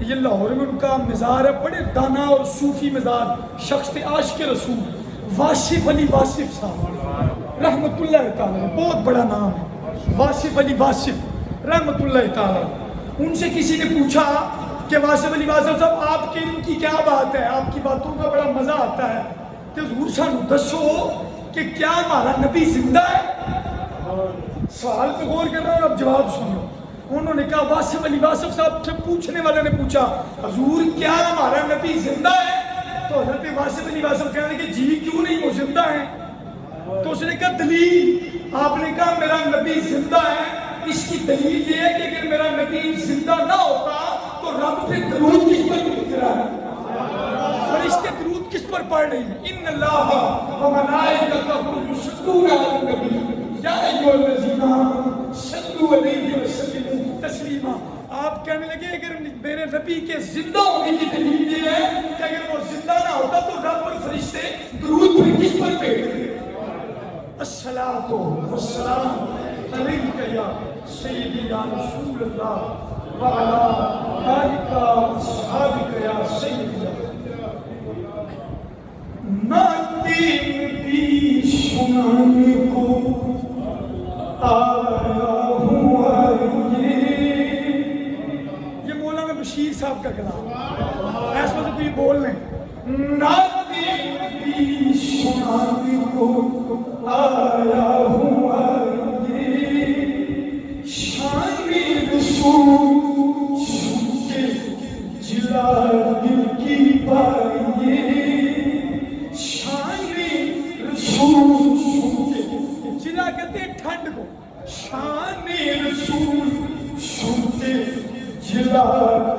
یہ لاہور میں ان کا مزار ہے، بڑے دانا اور صوفی مزاج شخص تھے، عاشق رسول واصف علی واصف صاحب رحمۃ اللہ تعالی، بہت بڑا نام ہے واصف علی واصف رحمۃ اللہ تعالی۔ ان سے کسی نے پوچھا کہ واصف علی واصف صاحب آپ کے علم کی کیا بات ہے، آپ کی باتوں کا بڑا مزہ آتا ہے، تو حضور سانو دسو کہ کیا ہمارا نبی زندہ ہے؟ سوال پہ غور کر رہا ہوں، اب جواب سنو۔ انہوں نے کہا واصف علی واصف صاحب سے پوچھنے والے نے پوچھا حضور کیا ہمارا نبی زندہ ہے؟ تو حضرت واصف علی واصف کہنے لگے جی کیوں نہیں، وہ زندہ ہیں۔ تو اس نے کہا دلیل؟ آپ نے کہا میرا نبی زندہ ہے، اس کی دلیل یہ ہے کہ اگر میرا نبی زندہ نہ ہوتا تو رب پہ درود کس پر بھیج رہا ہے؟ فرشتے درود کس پر پڑھ رہے ہیں؟ ان اللہ و ملائکتہ یصلون علی النبی یا ایھا الذین آمنوا صلوا علیہ وسلموا تسلیما۔ آپ کہنے لگے اگر میرے نبی کے زندہ ہونے کی دلیل یہ ہے کہ اگر وہ زندہ نہ ہوتا تو رب اور فرشتے درود پھر کس پر بھیج رہے ہیں؟ الصلاۃ والسلام علیک یا سیدی یا رسول اللہ وعلی آلک واصحابک یا سیدی۔ ناطق بھی سنانے کو آیا ہوں، یہ مولانا بشیر صاحب کا کلام، ایسا تو کوئی بول لیں۔ ناطق بھی سنانے کو آیا ہوں، شان رسول سن کے جلا دل کی پائیے، شان رسول سن کے جلا کہتے ہیں ٹھنڈ کو، شان رسول سن کے جلا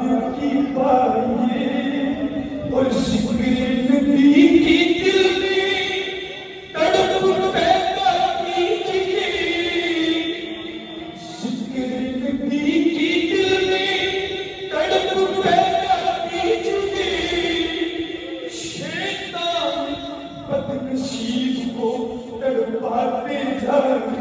دل کی پائیے، اور ذکر نبی کی دل میں تڑپ پیدا کیجیے، ذکر نبی کی دل میں تڑپ پیدا کیجیے، شیطان بدنصیب کو تڑپاتے جائیں۔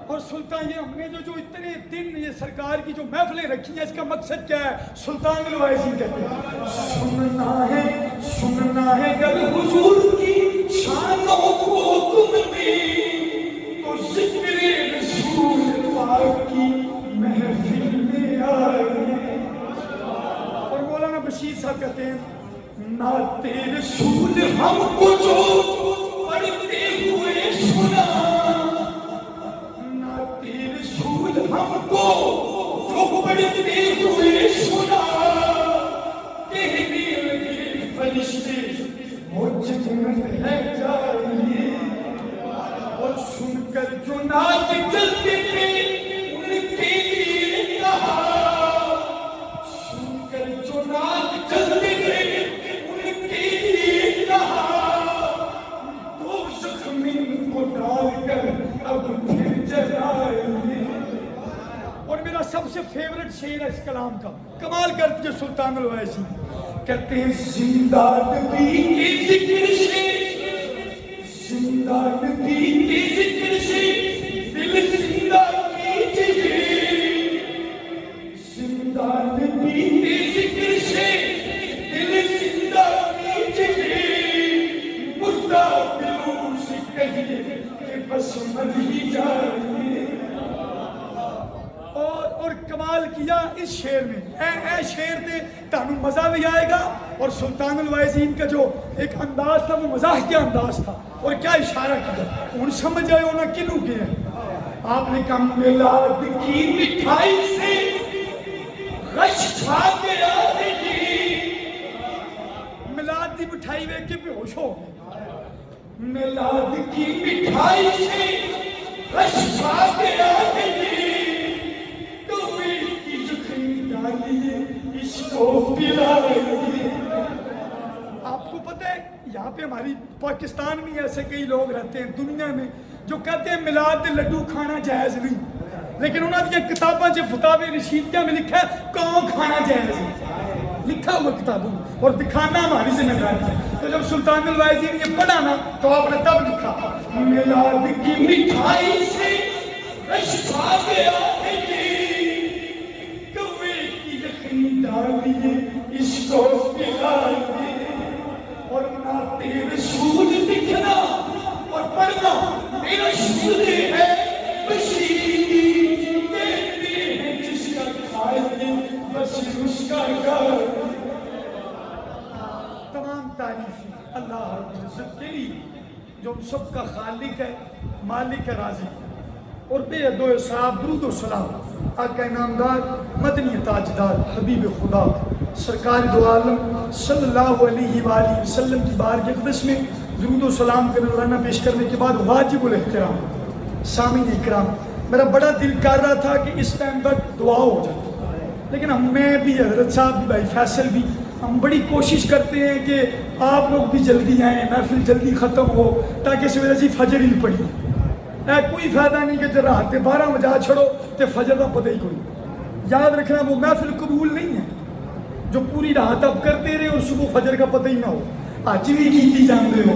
اور سلطان یہ ہم نے جو اتنے دن یہ سرکار کی جو محفلیں رکھی ہیں، اس کا مقصد کیا ہے؟ سلطان الوائزین کہتے ہیں سننا ہے اگر حضور کی شانوں کو تم نے تو ذکر رسول پاک کی محفل میں آئے۔ اور مولانا بشیر صاحب کہتے ہیں نعت رسول ہم کو جو پڑھتے ہوئے سنا، ہم کو جو پڑھتے ہوئے سنا، کہنے لگے فرشتے وہ جنت ہے جائیے، اور سن کر جو نعت چلتے تھے ان کے لیے کہا، سن کر جو نعت چلتے تھے ان کے لیے کہا، دوزخ میں ان کو ڈال کر اب پھر جلائیے۔ اور میرا سب سے فیورٹ شعر ہے اس کلام کا، کمال کر دیا سلطان الوائزین، کہتے ہیں زندہ نبی کے ذکر سے، زندہ نبی کے ذکر سے دل زندہ کیجیے، زندہ نبی کے ذکر سے دل زندہ کیجیے، مردہ دلوں سے کہیے کہ بس مر ہی جائیے۔ اور کمال کیا اس شعر میں، اے شعر تے تانوں مزہ بھی آئے گا، اور سلطان الوائزین کا جو ایک انداز تھا وہ مزاح کا انداز تھا، اور کیا اشارہ کیا، ان سمجھ آئے ہونا کنوں کیا ہے۔ آپ نے کہا میلاد کی مٹھائی سے غش کھا کے آئے گی، میلاد کی مٹھائی ویکھ کے بے ہوش ہو گئے، میلاد کی مٹھائی سے غش کھا کے آئے گی، اس کو پلائیے۔ آپ کو پتہ ہے یہاں پہ ہماری پاکستان میں ایسے کئی لوگ رہتے ہیں دنیا میں جو کہتے ہیں میلاد دے لڈو کھانا جائز نہیں، لیکن انہوں نے کتاباں سے فتاوی رشیدیہ میں لکھا ہے کون کھانا جائز ہے، لکھا ہوا کتابوں میں، اور دکھانا ہماری ذمہ داری ہے۔ تو جب سلطان الوائزین نے پڑھا نا تو آپ نے تب لکھا میلاد کی مٹھائی سے رش کھا کے آئے گی، کوے کی یخنی دیے اس کو پلائیے اور ناتے رسول دکھنا اور پڑھنا میرا شکر ہے بشیر کہتے ہیں جس کا کھائے بس اس کا گھر. تمام تعریفیں اللہ رب العزت کے لیے جو سب کا خالق ہے مالک رازق اور بے حد و صاحب درود و سلام آقا انعامدار مدنی تاجدار حبیب خدا سرکار دو عالم صلی اللہ علیہ وآلہ وسلم کی بارگاہ اقدس میں درود و سلام کا نذرانہ پیش کرنے کے بعد واجب الاحترام سامعین اکرام میرا بڑا دل کر رہا تھا کہ اس ٹائم تک دعا ہو جائے لیکن میں بھی حضرت صاحب بھی بھائی فیصل بھی ہم بڑی کوشش کرتے ہیں کہ آپ لوگ بھی جلدی آئیں محفل جلدی ختم ہو تاکہ سویرے سی فجر ہی پڑھی. کوئی فائدہ نہیں کہ جو رات 12 بجا چھڑو تو فجر کا پتہ ہی کوئی. یاد رکھنا وہ محفل قبول نہیں ہے جو پوری رات اب کرتے رہے اور صبح فجر کا پتہ ہی نہ ہو. اج بھی کیتی جاندے ہو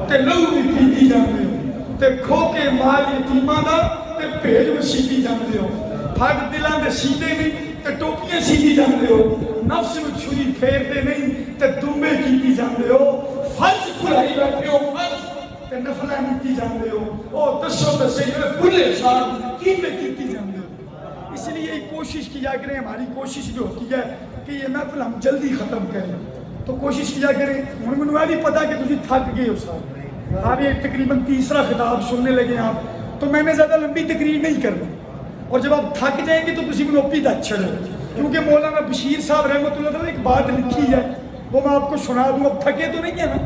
تے لہو بھی پیتی جاندے ہو تے کھو کے مال یتیماں دا تے بھیج وسیتی جاندے ہو پھڑ دلاں دے سیدے نہیں تے ٹوپیاں سیتی جاندے ہو نفس نو چھری پھیرتے نہیں تے دمبے کیتی جاندے ہو فرض بھلائی بیٹھے ہو فرض تے نفلہ نیتی جاندے ہو او دسو دسے بھلے شان کیتی جاندے ہو. اس لیے یہ کوشش کیا کریں ہماری کوشش بھی ہوتی ہے کہ یہ محفل ہم جلدی ختم کریں تو کوشش کیا کریں. مجھے بھی پتا کہ تسی تھک گئے ہو صاحب آپ یہ تقریباً تیسرا خطاب سننے لگے آپ تو میں نے زیادہ لمبی تقریر نہیں کرنا اور جب آپ تھک جائیں گے تو کسی کو نوپی دا چھڑے کیونکہ مولانا بشیر صاحب رحمۃ اللہ تعالیٰ نے ایک بات لکھی ہے وہ میں آپ کو سنا دوں. اب تھکے تو نہیں ہے نا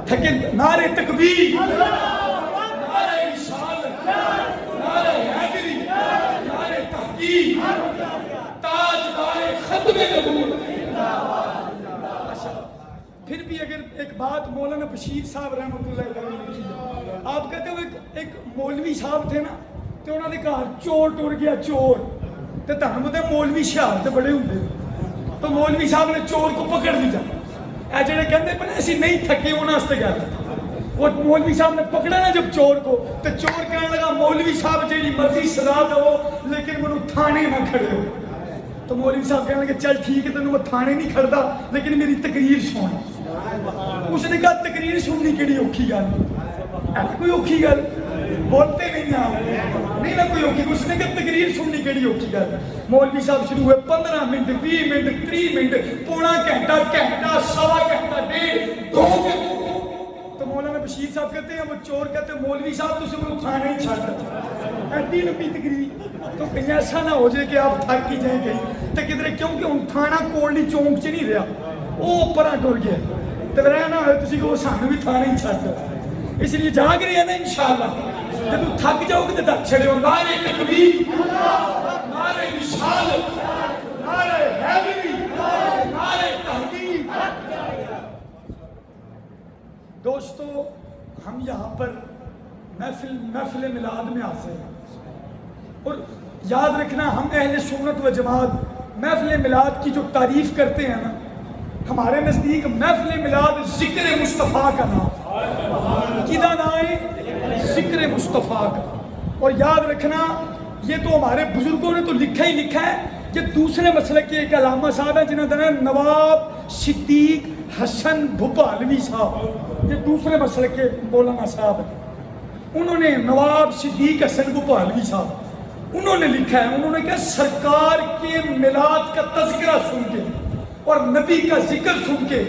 تھکے نعرے تکبیر نعرے رسالت نعرے حیدری نعرے تحقیق تاجدار ختم نبوت. پھر بھی اگر ایک بات مولانا بشیر صاحب رحمۃ اللہ علیہ نے لکھی ہے آپ کہتے ہو ایک مولوی صاحب تھے نا تو انہوں نے کہا چور ٹر گیا چور تو تہن پتہ مولوی شہر بڑے ہوں تو مولوی صاحب نے چور کو پکڑ لیا. اے جڑے کہتے ہیں ایسی نہیں تھکے انہوں نے گیا وہ مولوی صاحب نے پکڑا نا جب چور کو تو چور کہنے لگا مولوی صاحب جیڑی مرضی سزا دو لیکن منو تھانے نہ کھڑے ہو. تو مولوی صاحب کہنے لگے چل ٹھیک ہے تینوں میں تھانے نہیں کھڑتا لیکن میری تقریر سن. اس نے کہا تقریر سننی کیڑی اوکھی گل ہے کوئی اوکھی گل بولتے نہیں نہیں نا کوئی اوکھی. اس نے کہا تقریر سننی کیڑی اوکھی گل. مولوی صاحب شروع ہوئے 15 منٹ 20 منٹ 30 منٹ پونا گھنٹہ سوا گھنٹہ ڈیڑھ 2 گھنٹے. تو مولانا بشیر صاحب کہتے ہیں وہ چور کہتے ہیں مولوی صاحب تو سے تھانے ہی چھڑ ایڈی لمبی تقریر تو کہیں ایسا نہ ہو جائے کہ آپ تھک ہی جائیں کہیں تو کدھر کیونکہ ہوں تھانہ کوڑلی چونک چ نہیں رہا وہ پرا ٹر گیا تو رہنا ہوئے تسی کو سانو بھی تھانے ہی چھڑ دو. اس لیے جاگ رہے ہیں نا انشاءاللہ جب تھک جاؤ گے تو دک چھڑے ہو. نعرے تکبیر نعرے رسالت نعرے حیدری نعرے تحقیق. دوستو ہم یہاں پر محفل میلاد میں آتے ہیں اور یاد رکھنا ہم اہل سنت و جماعت محفل میلاد کی جو تعریف کرتے ہیں نا ہمارے نزدیک محفل میلاد ذکر مصطفیٰ کا نام کدھا نام ہے ذکر مصطفیٰ کا. اور یاد رکھنا یہ تو ہمارے بزرگوں نے تو لکھا ہی لکھا ہے. یہ دوسرے مسئلے کے ایک علامہ صاحب ہیں جنہوں نے نواب صدیق حسن بھوپالوی صاحب یہ دوسرے مسئلے کے مولانا صاحب ہیں. انہوں نے نواب صدیق حسن بھوپالوی صاحب انہوں نے لکھا ہے انہوں نے کہا سرکار کے میلاد کا تذکرہ سن کے اور نبی کا ذکر سن کے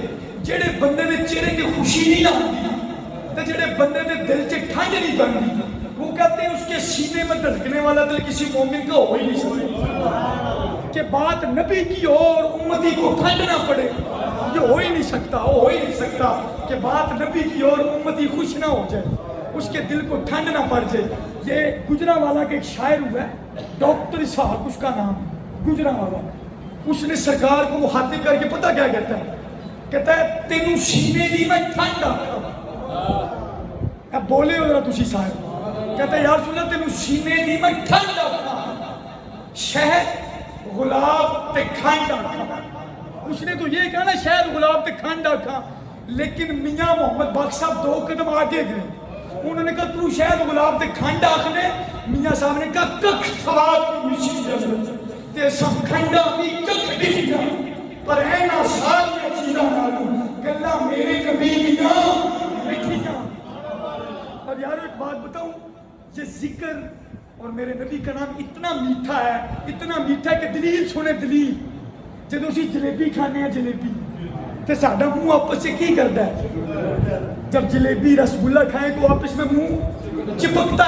جڑے بندے دے چہرے کی خوشی نہیں آتی تو جڑے بندے دے دل سے ٹھنڈ نہیں بنتی وہ کہتے ہیں اس کے سینے میں دھڑکنے والا دل کسی مومن کا ہو ہی نہیں سکتا کہ بات نبی کی ہو اور امتی کو ٹھنڈ نہ پڑے یہ ہو ہی نہیں سکتا کہ بات نبی کی ہو اور امتی خوش نہ ہو جائے اس کے دل کو ٹھنڈ نہ پڑ جائے. یہ گجرانوالہ کا ایک شاعر ہوا ہے ڈاکٹر صاحب اس کا نام گجرانوالہ. اس نے سرکار کو مخاطب کر کے پتہ کیا کہتا ہے تینوں سینے دی میں ٹھنڈ آکھا. اب بولے ہو ذرا تسی صاحب کہتا ہے یا رسول اللہ تینوں سینے دی میں ٹھنڈ آکھا شہد گلاب تے کھنڈ آکھا. اس نے تو یہ کہا نا شہد گلاب تے کھنڈ آکھا لیکن میاں محمد باقی صاحب 2 قدم آگے گئے. انہوں نے کہا تو شہد گلاب تے کھنڈ آکھنے میاں صاحب نے کہا ککھ سواد کی مشی جلد تے سب کھنڈا بھی ککھ بکیا پر ہے نا ساری چیزاں نالوں گلا میرے نبی دیاں مٹھیاں. اور یارو ایک بات بتاؤں, یہ ذکر اور میرے نبی کا نام اتنا میٹھا ہے کہ دلیل سنے دلیل. جب اسی جلیبی کھانے ہیں جلیبی تو ساڈا منہ آپس سے کی کرتا ہے؟ جب جلیبی رسگلہ کھائیں تو آپس میں منہ چپکتا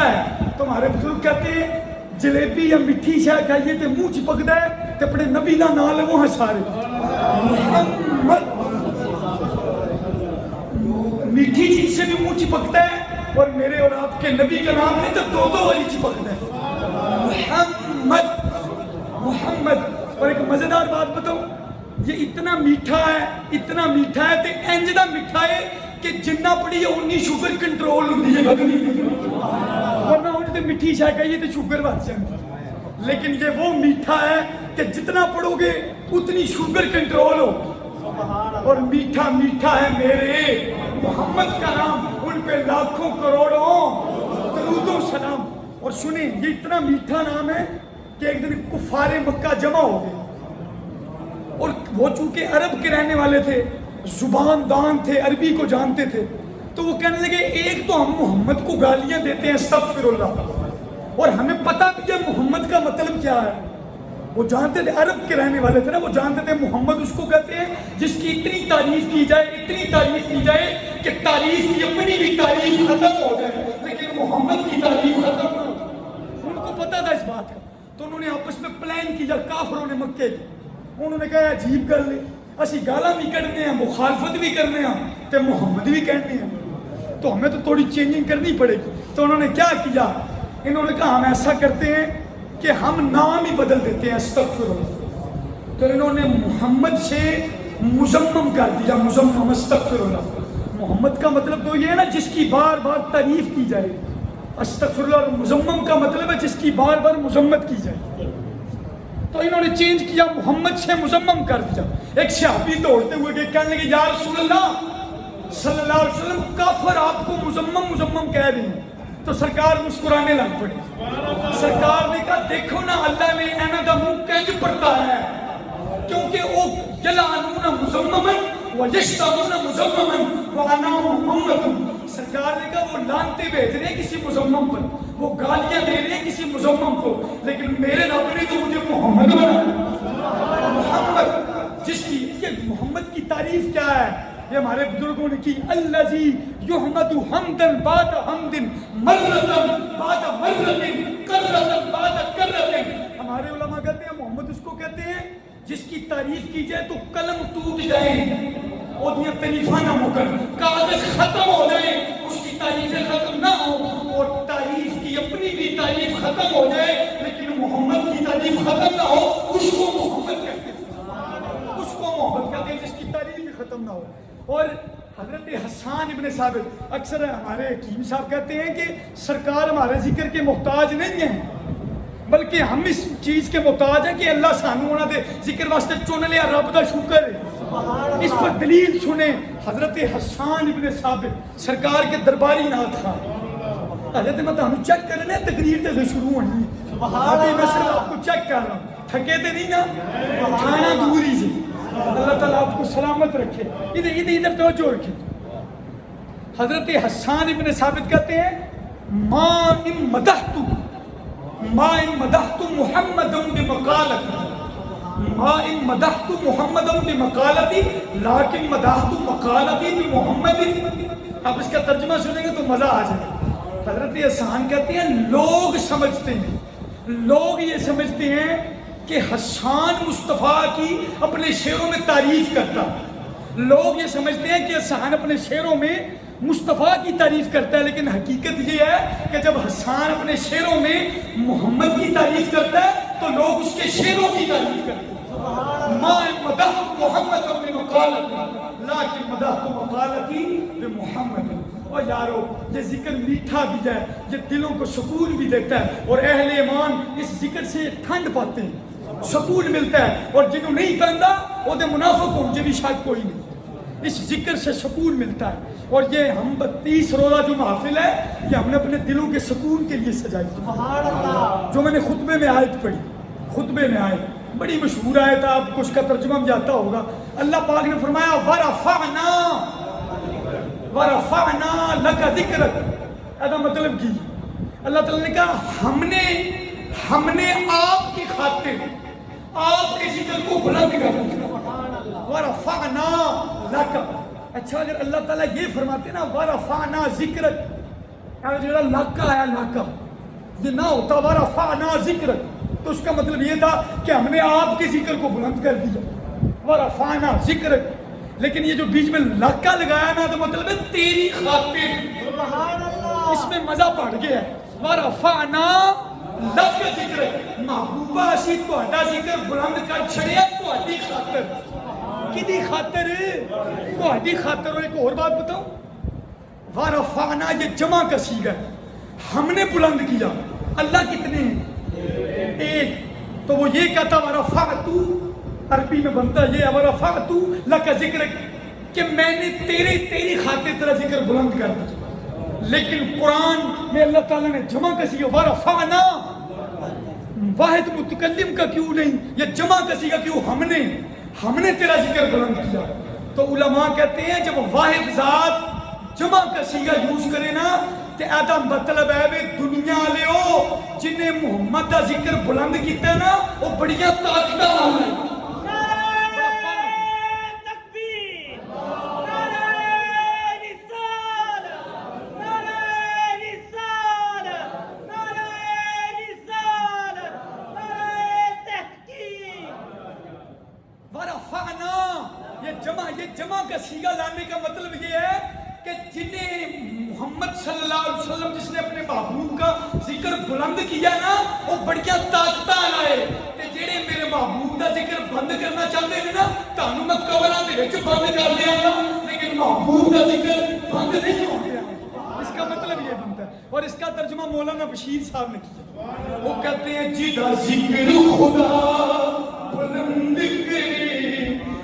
ہے. تمہارے بزرگ کہتے ہیں جلیبی یا مٹھی شے کھائیے تو منہ چپکتا ہے, تو اپنے نبی کا نام لو ہیں سارے محمد. میٹھی چیز سے بھی منہ چپکتا ہے, اور میرے اور آپ کے نبی کا نام نہیں تو دو والی چپکتا ہے محمد. اور ایک مزیدار بات بتاؤں, یہ اتنا میٹھا ہے تو انج دا میٹھا ہے کہ جنہ پڑی ہے انی شوگر کنٹرول ہوتی ہے, ورنہ انج تے میٹھی شے کہیے تو شوگر بڑھ جاتی. لیکن یہ وہ میٹھا ہے کہ جتنا پڑھو گے اتنی شوگر کنٹرول ہو. اور میٹھا ہے میرے محمد کا نام, ان پہ لاکھوں کروڑوں درود و سلام. اور سنیں یہ اتنا میٹھا نام ہے کہ ایک دن کفار مکہ جمع ہو گئے, اور وہ چونکہ عرب کے رہنے والے تھے, زبان دان تھے, عربی کو جانتے تھے, تو وہ کہنے لگے ایک تو ہم محمد کو گالیاں دیتے ہیں استغفر اللہ, اور ہمیں پتہ بھی ہے محمد کا مطلب کیا ہے. وہ جانتے تھے, عرب کے رہنے والے تھے نا, وہ جانتے تھے محمد اس کو کہتے ہیں جس کی اتنی تعریف کی جائے کہ تعریف کی اپنی بھی تعریف ختم ہو جائے, لیکن محمد کی تعریف ختم نہ ہو. ان کو پتہ تھا اس بات کا, تو انہوں نے آپس میں پلان کیا کافروں نے مکے کی. انہوں نے کہا عجیب گل ہے, اسی گالاں بھی کڈنے ہیں, مخالفت بھی کرنے ہیں, تے محمد بھی کہنے ہیں, تو ہمیں تو تھوڑی چینجنگ کرنی پڑے گی. تو انہوں نے کیا کیا, انہوں نے کہا ہم ایسا کرتے ہیں کہ ہم نام ہی بدل دیتے ہیں استغفر اللہ. تو انہوں نے محمد سے مزمم کر دیا, مزمم استغفر اللہ. محمد کا مطلب تو یہ ہے نا جس کی بار بار تعریف کی جائے, استغفر اللہ. اور مزمم کا مطلب ہے جس کی بار بار مذمت کی جائے. تو انہوں نے چینج کیا, محمد سے مزمم کر دیا. ایک صحابی دوڑتے ہوئے گئے, کہنے لگے یا رسول اللہ صلی اللہ علیہ وسلم, کافر آپ کو مزمم کہہ رہے ہیں. تو سرکار مسکرانے لگ پڑے. سرکار نے کہا دیکھو نا اللہ نے اینا دا منہ کنج پڑتا ہے, کیونکہ وہ یلعنون مزممن و یشتمون مزممن و انا محمد. سرکار نے کہا وہ لانتے بھیج رہے ہیں کسی مزمم پر, وہ گالیاں دے رہے ہیں کسی مزمم کو, لیکن میرے رب نے تو مجھے محمد بنایا. محمد جس کی, یہ محمد کی تعریف کیا ہے, یہ ہمارے بزرگوں نے کی. الذی یحمد حمدا بعد حمد مرۃ بعد مرۃ کرۃ بعد کرۃ. ہمارے علماء کہتے ہیں محمد اس کو کہتے ہیں جس کی تعریف کی جائے تو قلم ٹوٹ جائے, اور یہ تعریفاں نہ مکن, کاغذ ختم ہو جائے, اس کی تعریفیں ختم نہ ہو, اور تعریف کی اپنی بھی تعریف ختم ہو جائے, لیکن محمد کی تعریف ختم نہ ہو, اس کو محمد کہتے ہیں. اس کو محمد کہتے ہیں جس کی تعریف بھی ختم نہ ہو. اور حضرت حسان ابن ثابت, اکثر ہمارے حکیم صاحب کہتے ہیں کہ سرکار ہمارے ذکر کے محتاج نہیں ہیں, بلکہ ہم اس چیز کے محتاج ہیں کہ اللہ سانو انہاں دے ذکر واسطے چن لیا, رب دا شکر ہے. اس پر دلیل سنیں, حضرت حسان ابن ثابت سرکار کے درباری نعت خواں. حضرت میں تو چیک کرنے تقریر تے شروع ہونی, ابھی میں صرف آپ کو چیک کر رہا ہوں, تھکے تے نہیں نا, کھانا دور ہی سے. اللہ تعالیٰ آپ کو سلامت رکھے. ادھر توجہ رکھے. حضرت حسان ابن ثابت کہتے ہیں ما ان مدحت محمد بمقالتی, ما ان مدحت محمد بمقالتی لیکن مدحت مقالتی بمحمد. آپ اس کا ترجمہ سنیں گے تو مزہ آ جائے. حضرت حسان کہتے ہیں لوگ یہ سمجھتے ہیں کہ حسان مصطفیٰ کی اپنے شعروں میں تعریف کرتا. لوگ یہ سمجھتے ہیں کہ حسان اپنے شعروں میں مصطفیٰ کی تعریف کرتا ہے, لیکن حقیقت یہ ہے کہ جب حسان اپنے شعروں میں محمد کی تعریف کرتا ہے تو لوگ اس کے شعروں کی تعریف کرتے ہیں. ما مدحت محمد بمقالتی لیکن مدحت مقالتی بمحمد. اور یارو یہ ذکر میٹھا بھی ہے, یہ دلوں کو سکون بھی دیتا ہے, اور اہل ایمان اس ذکر سے ٹھنڈ پاتے ہیں, سکون ملتا ہے. اور جنہوں نہیں کرتا وہ دے منافق ہوں, مجھے بھی شاید کوئی نہیں. اس ذکر سے سکون ملتا ہے. اور یہ ہم 30 روزہ جو محفل ہے یہ ہم نے اپنے دلوں کے سکون کے لیے سجائی, جو میں نے خطبے میں آیت پڑھی, خطبے میں آئے بڑی مشہور آیت ہے، آپ کو اس کا ترجمہ بھی آتا ہوگا. اللہ پاک نے فرمایا وَرَفَعْنَا لَكَ ذِكْرَكَ. ایسا مطلب کی اللہ تعالیٰ نے کہا ہم نے آپ کی خاطر آپ کے ذکر کو بلند کر دیا. وَرَفَعْنَا لَكَ. اچھا اگر اللہ تعالیٰ یہ فرماتے نا وَرَفَعْنَا ذِكْرَكَ، جو لَكَ آیا لَكَ یہ نہ ہوتا وَرَفَعْنَا ذِكْرَكَ تو اس کا مطلب یہ تھا کہ ہم نے آپ کے ذکر کو بلند کر دیا. وَرَفَعْنَا ذِكْرَكَ. لیکن یہ جو بیچ میں لَكَ لگایا نا تو مطلب ہے تیری خاطر. اس میں مزہ پڑ گیا ہے. وَرَفَعْنَا لَكَ ذِكْرَكَ. محبوبہ اسی تہاڈا ذکر بلند کر چھڑیا تہاڈی خاطر. کدی خاطر؟ تہاڈی خاطر. اور ایک اور بات بتاؤں، وَرَفَعْنَا یہ جمع کا صیغہ ہے. ہم نے بلند کیا. اللہ کتنے ہیں؟ ایک. تو وہ یہ کہتا وَرَفَعْتُ، عربی میں بنتا یہ وَرَفَعْتُ لَكَ ذِكْرَكَ کہ میں نے تیری خاطر تیرا ذکر بلند کر دیا. لیکن قرآن میں اللہ تعالیٰ نے جمع کا صیغہ وَرَفَعْنَا، واحد متکلم کا کیوں نہیں، یہ جمع کا صیغہ کیوں؟ ہم نے تیرا ذکر بلند کیا. تو علماء کہتے ہیں جب واحد ذات جمع کا صیغہ یوز کرے نا تے ایدا مطلب ہے وے دنیا لے ہو جنہیں محمد دا ذکر بلند کیتا ہے نا وہ بڑیاں طاقتاں والے. یہ جمع کا صیغہ لانے کا مطلب یہ ہے کہ جنہیں محمد صلی اللہ علیہ وسلم جس نے اپنے محبوب کا ذکر بلند کیا نا وہ بڑیاں طاقتاں لائے کہ جڑے میرے محبوب کا ذکر بند کرنا چاہتے ہیں نا تانوں میں قبراں دے وچ بند کر دیا گا لیکن محبوب کا ذکر بند نہیں ہو گیا. اس کا مطلب یہ بنتا ہے. اور اس کا ترجمہ مولانا بشیر صاحب نے کیا. وہ کہتے ہیں جدا ذکر خدا بلند کرے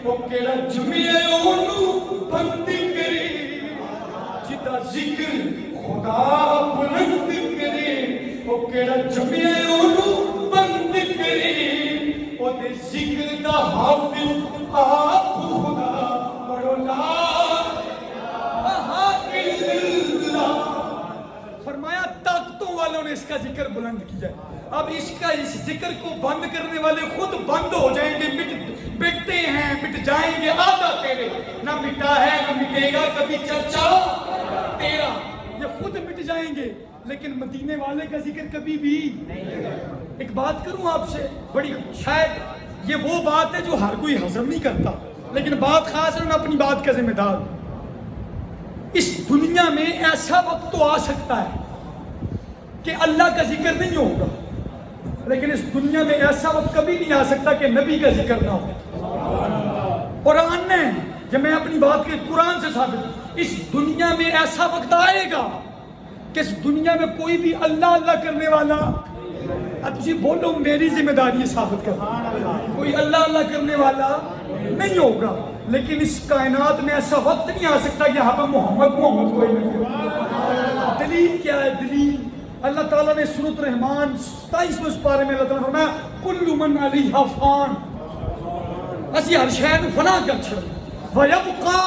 وہ کیڑا جمعے اونوں بند کرے. جدا ذکر خدا بلند کرے وہ کیڑا جمعے اونوں بند کرے. او دے ذکر دا حافظ آپ خدا پڑھو لا الہ الا اللہ. فرمایا طاقتوں والوں نے اس کا ذکر بلند کیا. اب اس ذکر کو بند کرنے والے خود بند ہو جائیں گے. مٹتے ہیں مٹ جائیں گے. آدھا تیرے نہ مٹا ہے نہ مٹے گا کبھی چرچا تیرا. یہ خود مٹ جائیں گے لیکن مدینے والے کا ذکر کبھی بھی. ایک بات کروں آپ سے بڑی شاید یہ وہ بات ہے جو ہر کوئی ہضم نہیں کرتا لیکن بات خاص ہے. اپنی بات کا ذمہ دار. اس دنیا میں ایسا وقت تو آ سکتا ہے کہ اللہ کا ذکر نہیں ہوگا لیکن اس دنیا میں ایسا وقت کبھی نہیں آ سکتا کہ نبی کا ذکر نہ ہو. قرآن نے یہ میں اپنی بات کے قرآن سے ثابت اس دنیا میں ایسا وقت آئے گا کہ اس دنیا میں کوئی بھی اللہ اللہ کرنے والا اب تجھے بولو میری ذمہ داری ہے ثابت کر کوئی اللہ اللہ کرنے والا نہیں ہوگا. لیکن اس کائنات میں ایسا وقت نہیں آ سکتا کہ یہاں پہ محمد کوئی نہیں. دلیل کیا ہے؟ دلیل اللہ تعالیٰ نے سورۃ الرحمن 27 پارے میں اللہ تعالیٰ نے فرمایا کل من علیہا فان. اسی ہر شے نوں فنا کر چھڑ وَيَبْقَى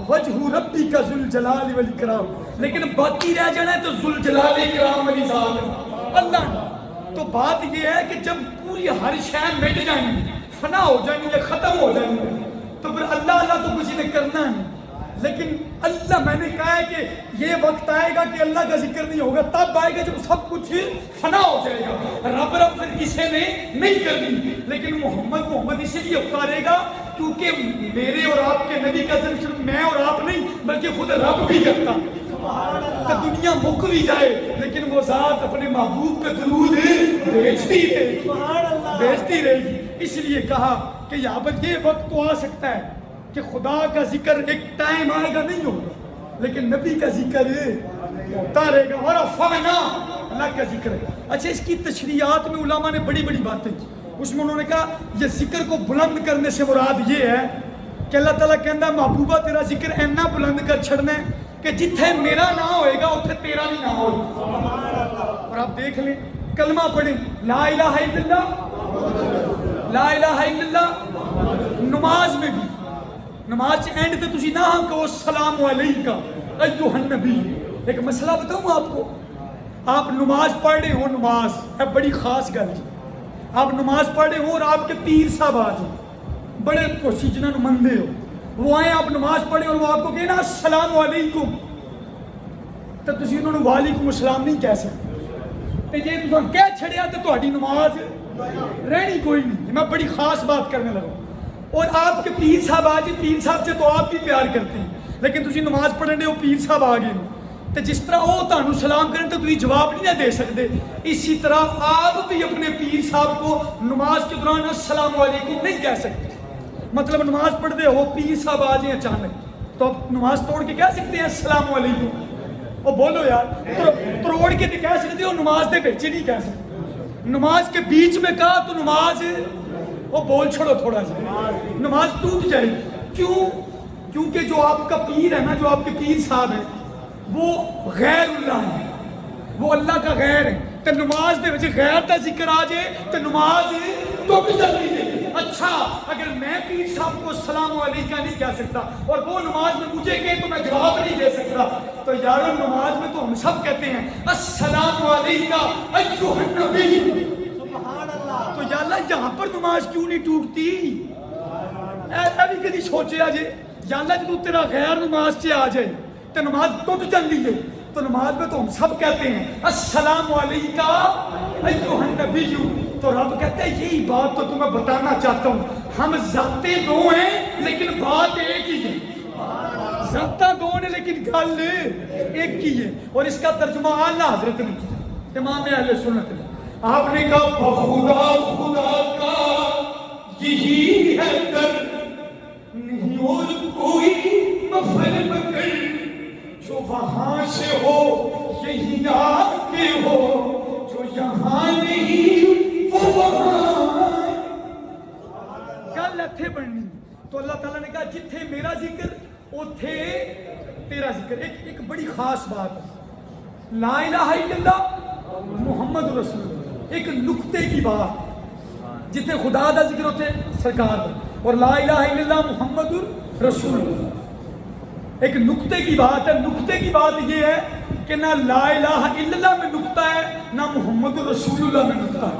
وَجْهُ رَبِّكَ ذُو الْجَلَالِ وَالْإِكْرَامِ. لیکن باقی رہ جانا ہے تو ذو الجلال اکرام والی ذات اللہ. تو بات یہ ہے کہ جب پوری ہر شے مٹ جائیں گی فنا ہو جائیں گے ختم ہو جائیں گے تو پھر اللہ اللہ تو کسی نے کرنا نہیں. لیکن اللہ میں نے کہا ہے کہ یہ وقت آئے گا کہ اللہ کا ذکر نہیں ہوگا. تب آئے گا جب سب کچھ فنا ہو جائے گا. رب رب پھر کسی نے نہیں کرنی. لیکن محمد اسی لیے اتارے گا کیونکہ میرے اور آپ کے نبی کا ذکر صرف میں اور آپ نہیں بلکہ خود رب بھی کرتا. تو دنیا مک بھی جائے لیکن وہ ذات اپنے محبوب پہ درود بھیجتی رہے گی. اس لیے کہا کہ یہاں پر یہ وقت تو آ سکتا ہے کہ خدا کا ذکر ایک ٹائم آئے گا نہیں ہوگا لیکن نبی کا ذکر ہوتا رہے گا. وَرَفَعْنَا اللہ کا ذکر ہے. اچھا اس کی تشریحات میں علماء نے بڑی بڑی باتیں کی. اس میں انہوں نے کہا یہ ذکر کو بلند کرنے سے مراد یہ ہے کہ اللہ تعالیٰ کہتا ہے محبوبہ تیرا ذکر اینا بلند کر چھڑنا ہے کہ جتھے میرا نہ ہوئے گا اتھے تیرا بھی نہ ہوئے. اور آپ دیکھ لیں کلمہ پڑھیں لا الہ الا اللہ لا الہ الا اللہ نماز میں بھی نماز اینڈ تے تسی نہ کہو السلام علیکہ ایھا النبی. ایک مسئلہ بتاؤں آپ کو, آپ نماز پڑھ رہے ہو, نماز ہے بڑی خاص گل جی, آپ نماز پڑھ رہے ہو اور آپ کے پیر صاحب آ جائیں بڑے کوشش جنہوں مندے ہو, وہ آئیں آپ نماز پڑھیں اور وہ آپ کو کہنا السلام علیکم, تو تسی انہوں نے وعلیکم السلام نہیں کہہ سکتے, تو جی تساں کہہ چھڑیا تو تہاڈی نماز رہنی کوئی نہیں. میں بڑی خاص بات کرنے لگا, اور آپ کے پیر صاحب آ جائیں, پیر صاحب سے تو آپ بھی پیار کرتے ہیں, لیکن تسی نماز پڑھن دے وہ پیر صاحب آ گئے تو جس طرح وہ تانوں سلام کریں تو تسی جواب نہیں دے سکتے, اسی طرح آپ بھی اپنے پیر صاحب کو نماز کے دوران السلام علیکم نہیں کہہ سکتے. مطلب نماز پڑھتے ہو پیر صاحب آ جائیں اچانک تو آپ نماز توڑ کے کہہ سکتے ہیں السلام علیکم, وہ بولو یار, توڑ کے تو کہہ سکتے ہو, نماز دے بیچے نہیں کہہ سکتے. نماز کے بیچ میں کہا تو نماز وہ بول چھوڑو تھوڑا سا, نماز ٹوٹ جائے. کیوں؟ کیونکہ جو آپ کا پیر ہے نا, جو آپ کے پیر صاحب ہیں وہ غیر اللہ ہے, وہ اللہ کا غیر ہے, تو نماز دے وچ غیر دا ذکر آ جائے تو نماز ٹوٹ جاتی ہے. اچھا اگر میں پیر صاحب کو السلام علیکم نہیں کہہ سکتا اور وہ نماز میں مجھے کہے تو میں جواب نہیں دے سکتا, تو یارو نماز میں تو ہم سب کہتے ہیں السلام علیکم ایھا النبی. تو یا اللہ یہاں پر نماز کیوں نہیں ٹوٹتی؟ ایسا بھی کدی سوچیا جے, یا اللہ جب تیرا غیر نماز سے آ جائے تو نماز ٹوٹ جاتی ہے. تو نماز میں تو ہم سب کہتے ہیں السلام علیکم ایھا النبی. تو رب کہتے ہیں یہی بات تو تمہیں بتانا چاہتا ہوں, ہم ذاتیں دو ہیں لیکن بات ایک ہی ہے. ذاتیں دو ہیں لیکن گل ایک ہی ہے. اور اس کا ترجمہ اعلیٰ حضرت نے کیا, امام اہل سنت نے. آپ نے کہا خدا خدا کا یہی ہے در, نہیں اور کوئی مفر مگر, جو وہاں سے ہو یہی آ کے ہو, جو یہاں نہیں وہ وہاں. گل اتھے بننی. تو اللہ تعالیٰ نے کہا جتھے میرا ذکر اتھے تیرا ذکر. ایک بڑی خاص بات ہے, لا الہ الا اللہ محمد رسول اللہ, ایک نقطے کی بات, جتنے خدا دا ذکر ہوتے سرکار دا, اور لا الہ الا اللہ محمد رسول اللہ ایک نقطے کی بات ہے. نقطے کی بات یہ ہے کہ نہ لا الہ الا اللہ میں نقطہ ہے نہ محمد رسول اللہ میں نقطہ ہے.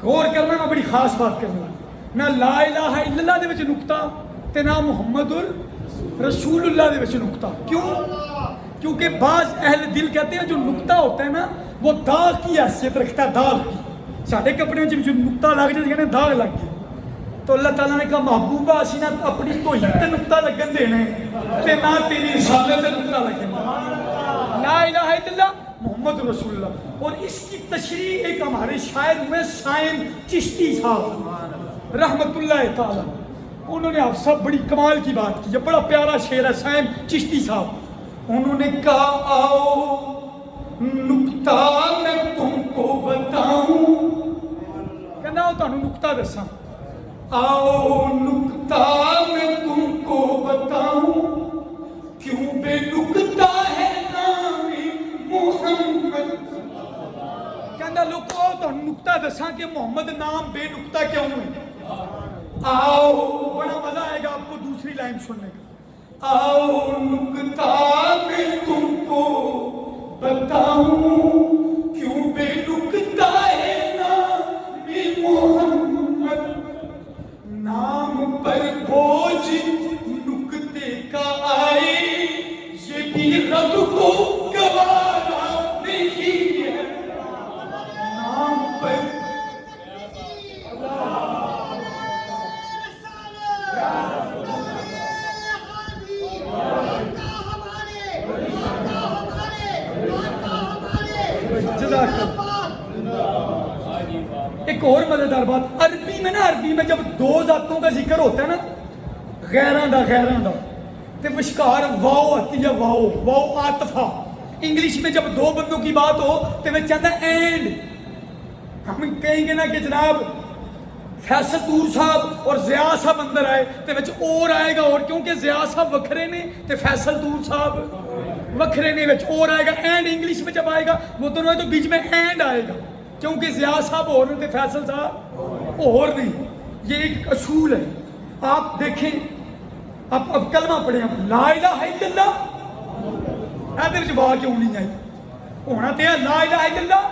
غور کرنا, میں بڑی خاص بات کرنا, نہ لا الہ الا اللہ دے وچ نقطہ تے نہ محمد رسول اللہ دے وچ نقطہ. کیوں؟ کیونکہ بعض اہل دل کہتے ہیں جو نقطہ ہوتا ہے نا وہ داغ کی حیثیت رکھتا ہے, داغ کی. سارے کپڑے جو نقطہ لگ جائے کہتے ہیں داغ لگ گیا, تو اللہ تعالیٰ نے کہا محبوبہ اسی نہ اپنی دھوئی تے نقطہ لگن دینے تے نہ تیری رسالت تے نقطہ لگن. لا الہ الا اللہ محمد رسول اللہ. اور اس کی تشریح ایک ہمارے شاعر ہوئے سائم چشتی صاحب رحمت اللہ تعالیٰ, انہوں نے آپ سب بڑی کمال کی بات کی. یہ بڑا پیارا شعر ہے سائم چشتی صاحب. انہوں نے کہا آؤ نقطہ میں تم کو بتاؤں, کہنا آؤ تانوں نقطہ دساں, آؤ نقطہ میں تم کو بتاؤں, کیوں بے نقطہ ہے نام محمد. کہنا لوگو آؤ تانوں نقطہ دساں کہ محمد نام بے نقطہ کیوں ہے. آؤ, بڑا مزہ آئے گا آپ کو دوسری لائن سننے کا. آؤ نقطہ میں تم کو بتاؤں, کیوں بے نقطہ ہے نام محمد. نام پر بوجھ نقطے کا آئے یہ بھی رب کو گوارا نہیں ہے. نام پر ایک اور مزیدار بات, عربی میں نا, عربی میں جب دو ذاتوں کا ذکر ہوتا ہے نا غیران دا تے وشکار واو آتی ہے, واو عاطفہ. انگلش میں جب دو بندوں کی بات ہو تو وہ چاہتا ہے اینڈ. ہم کہیں گے نا کہ جناب فیصل طور صاحب اور ضیاء صاحب اندر آئے تو وچ اور آئے گا, اور کیونکہ ضیاء صاحب وکھرے نے تو فیصل طور صاحب وکھرے نے, وچ اور آئے گا. اینڈ انگلش میں جب آئے گا وہ دونوں تو بیچ میں اینڈ آئے گا. کیونکہ ضیاء صاحب اور تھے، فیصل صاحب اور نہیں. یہ ایک اصول ہے. آپ دیکھیں اب کلمہ پڑھیں آپ، لا الہ الا اللہ، ایدر جواب کیوں نہیں آئی؟ ہونا تو ہے لا الہ الا اللہ